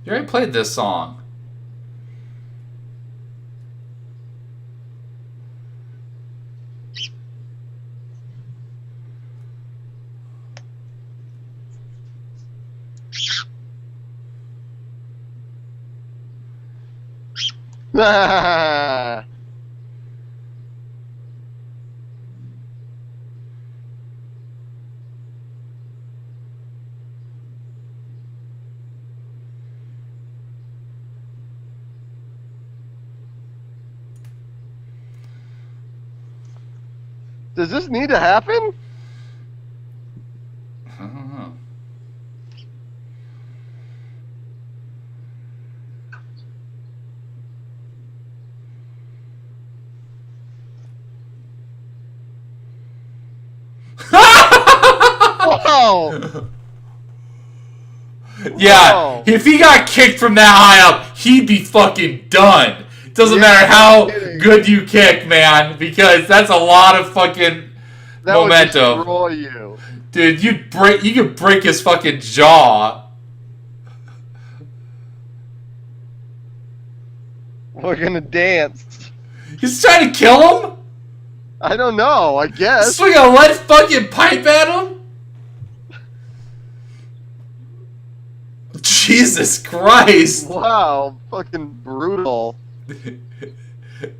You already played this song. Does this need to happen? I don't know. Whoa! Yeah, Whoa. if he got kicked from that high up, he'd be fucking done. Doesn't Yeah, matter how no kidding. good you kick, man, because that's a lot of fucking That would momentum. destroy you. Dude, you could break his fucking jaw. We're gonna dance. He's trying to kill him? I don't know, I guess. Swing a lead fucking pipe at him? Jesus Christ. Wow, fucking brutal.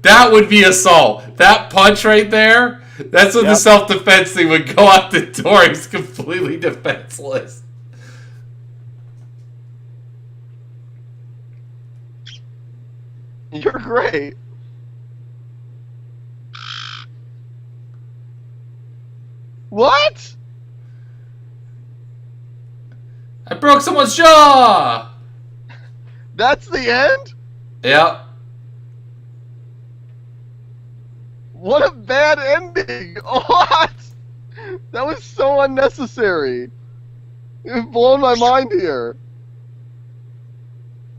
That would be assault. That punch right there, that's when the Yep. self-defense thing would go out the door. He's completely defenseless. You're great. What? I broke someone's jaw! That's the end? Yep. What a bad ending! What? That was so unnecessary. You've blown my mind here.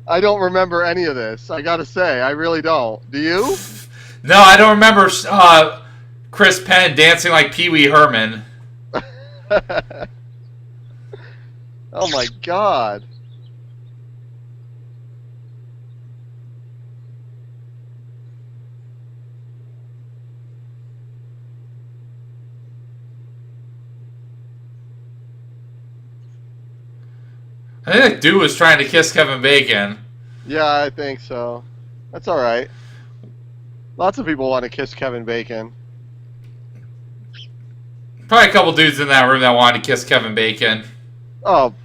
I don't remember any of this. I gotta say, I really don't. Do you? No, I don't remember Chris Penn dancing like Pee Wee Herman. Oh my god. I think that dude was trying to kiss Kevin Bacon. Yeah, I think so. That's all right. Lots of people want to kiss Kevin Bacon. Probably a couple dudes in that room that wanted to kiss Kevin Bacon. Oh,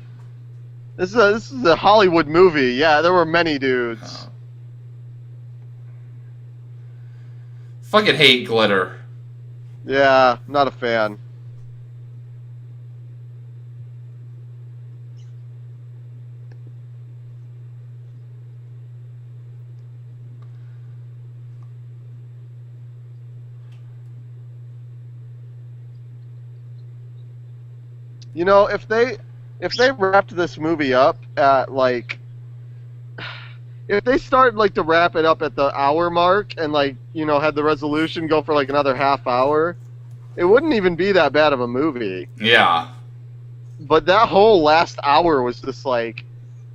this is a Hollywood movie. Yeah, there were many dudes. Fucking hate glitter. Yeah, not a fan. You know, if they wrapped this movie up at like, if they start like to wrap it up at the hour mark and like, you know, had the resolution go for like another half hour, it wouldn't even be that bad of a movie. Yeah. But that whole last hour was just like,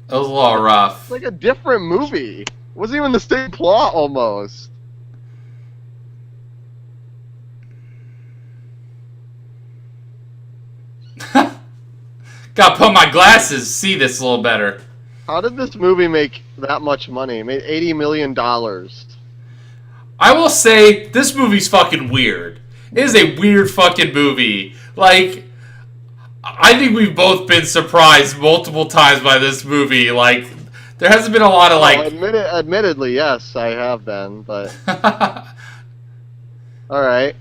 It was a little rough. it's like a different movie. It wasn't even the same plot almost. Gotta put my glasses, see this a little better. How did this movie make that much money? It made $80 million. I will say, this movie's fucking weird. It is a weird fucking movie. Like, I think we've both been surprised multiple times by this movie. Like, there hasn't been a lot of, like... Admittedly, yes, I have been, but... Alright.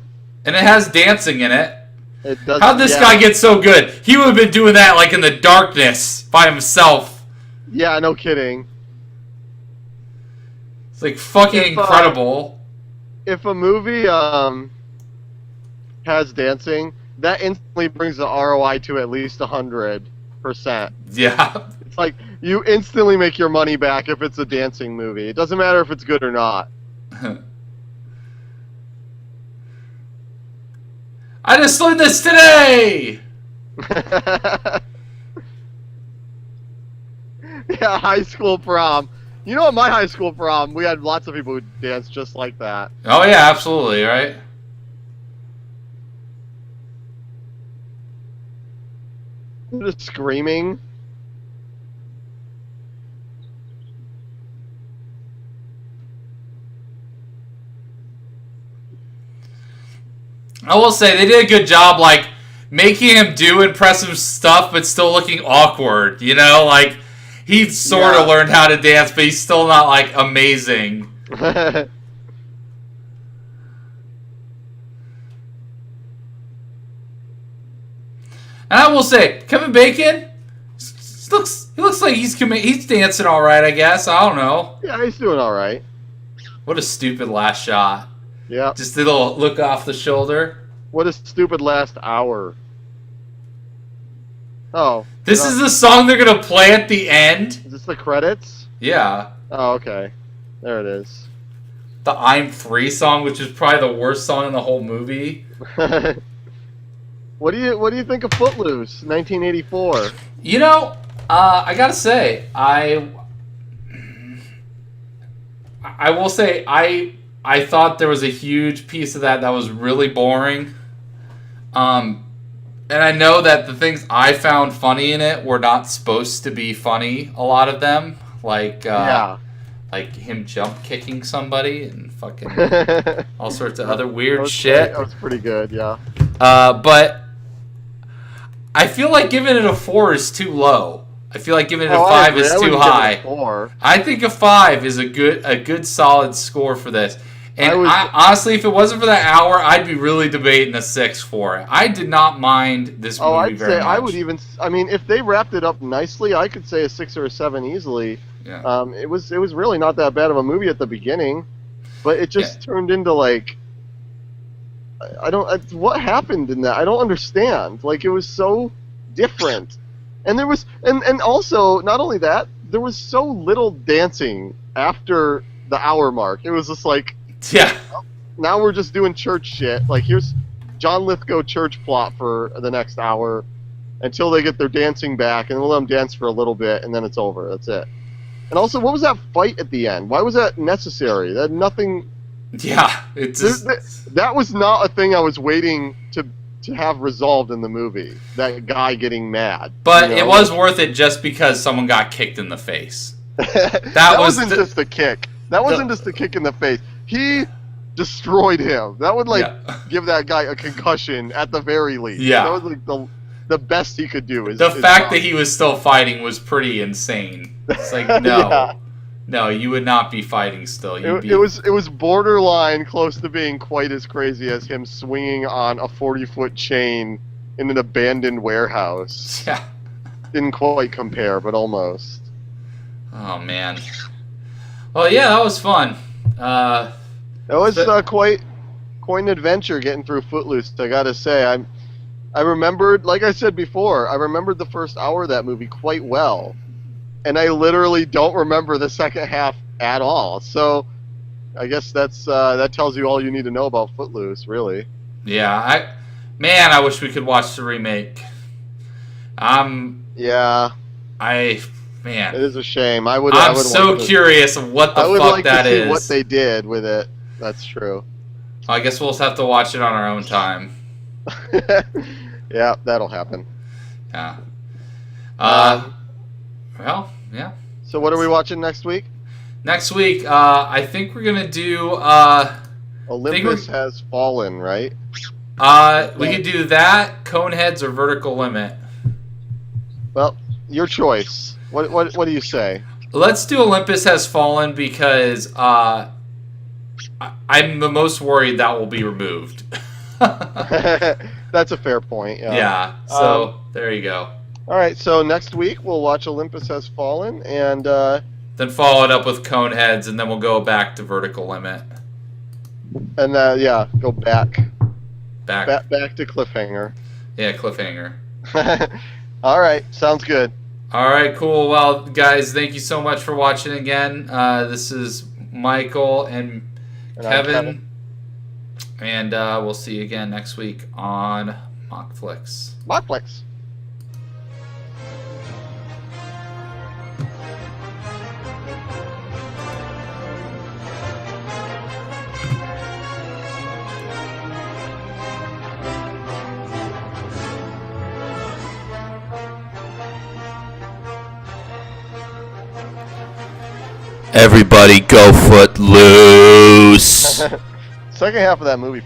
And it has dancing in it. It does, How'd this guy get so good? He would have been doing that, like, in the darkness by himself. Yeah, no kidding. It's, like, fucking incredible. If a movie has dancing, that instantly brings the ROI to at least 100%. Yeah. It's like, you instantly make your money back if it's a dancing movie. It doesn't matter if it's good or not. I just learned this today! Yeah, high school prom. You know, at my high school prom, we had lots of people who danced just like that. Oh, yeah, absolutely, right? Just screaming. I will say, they did a good job, like, making him do impressive stuff, but still looking awkward, you know? Like, he sort of learned how to dance, but he's still not, like, amazing. And I will say, Kevin Bacon, he looks like he's dancing all right, I guess. I don't know. Yeah, he's doing all right. What a stupid last shot. Yeah. Just a little look off the shoulder. What a stupid last hour. Oh. This is the song they're going to play at the end? Is this the credits? Yeah. Oh, okay. There it is. The I'm Free song, which is probably the worst song in the whole movie. What do you think of Footloose, 1984? You know, I gotta say, I will say I thought there was a huge piece of that was really boring. And I know that the things I found funny in it were not supposed to be funny. A lot of them, like like him jump kicking somebody and fucking all sorts of other weird shit. That was pretty good, yeah. But I feel like giving it a 4 is too low. I feel like giving it a 5 is too high. I think a 5 is a good solid score for this. And I honestly, if it wasn't for that hour, I'd be really debating a 6 for it. I did not mind this movie very much. I would even. I mean, if they wrapped it up nicely, I could say a 6 or a 7 easily. Yeah. It was really not that bad of a movie at the beginning, but it just turned into like. What happened in that? I don't understand. Like, it was so different, and there was and also not only that, there was so little dancing after the hour mark. It was just like. Yeah. Now we're just doing church shit. Like, here's John Lithgow church plot for the next hour until they get their dancing back, and we'll let them dance for a little bit, and then it's over. That's it. And also, what was that fight at the end? Why was that necessary? That had nothing... Yeah, it's just... that was not a thing I was waiting to have resolved in the movie. That guy getting mad. But it was worth it just because someone got kicked in the face. That wasn't just a kick. That wasn't just a kick in the face. He destroyed him. That would give that guy a concussion at the very least. Yeah. That was like the best he could do. The fact that he was still fighting was pretty insane. It's like no, you would not be fighting still. It was borderline close to being quite as crazy as him swinging on a 40-foot chain in an abandoned warehouse. Yeah. Didn't quite compare, but almost. Oh man. Well, yeah, that was fun. That was quite an adventure getting through Footloose. I gotta say, I remembered, like I said before, I remembered the first hour of that movie quite well. And I literally don't remember the second half at all. So, I guess that tells you all you need to know about Footloose, really. Yeah, I wish we could watch the remake. Yeah. Man, it is a shame. I'm so curious of what the fuck that is. I would like to see what they did with it. That's true. I guess we'll just have to watch it on our own time. Yeah, that'll happen. Yeah. Well, yeah. So what are we watching next week? Next week, I think we're gonna do. Olympus Has Fallen, right? We could do that, Coneheads, or Vertical Limit. Well, your choice. What do you say? Let's do Olympus Has Fallen because I'm the most worried that will be removed. That's a fair point. Yeah. So there you go. All right. So next week we'll watch Olympus Has Fallen, and then follow it up with Coneheads, and then we'll go back to Vertical Limit. And go back to Cliffhanger. Yeah, Cliffhanger. All right. Sounds good. All right, cool. Well, guys, thank you so much for watching again. This is Michael and Kevin. And we'll see you again next week on Mockflix. Mockflix. Everybody go Footloose. Second half of that movie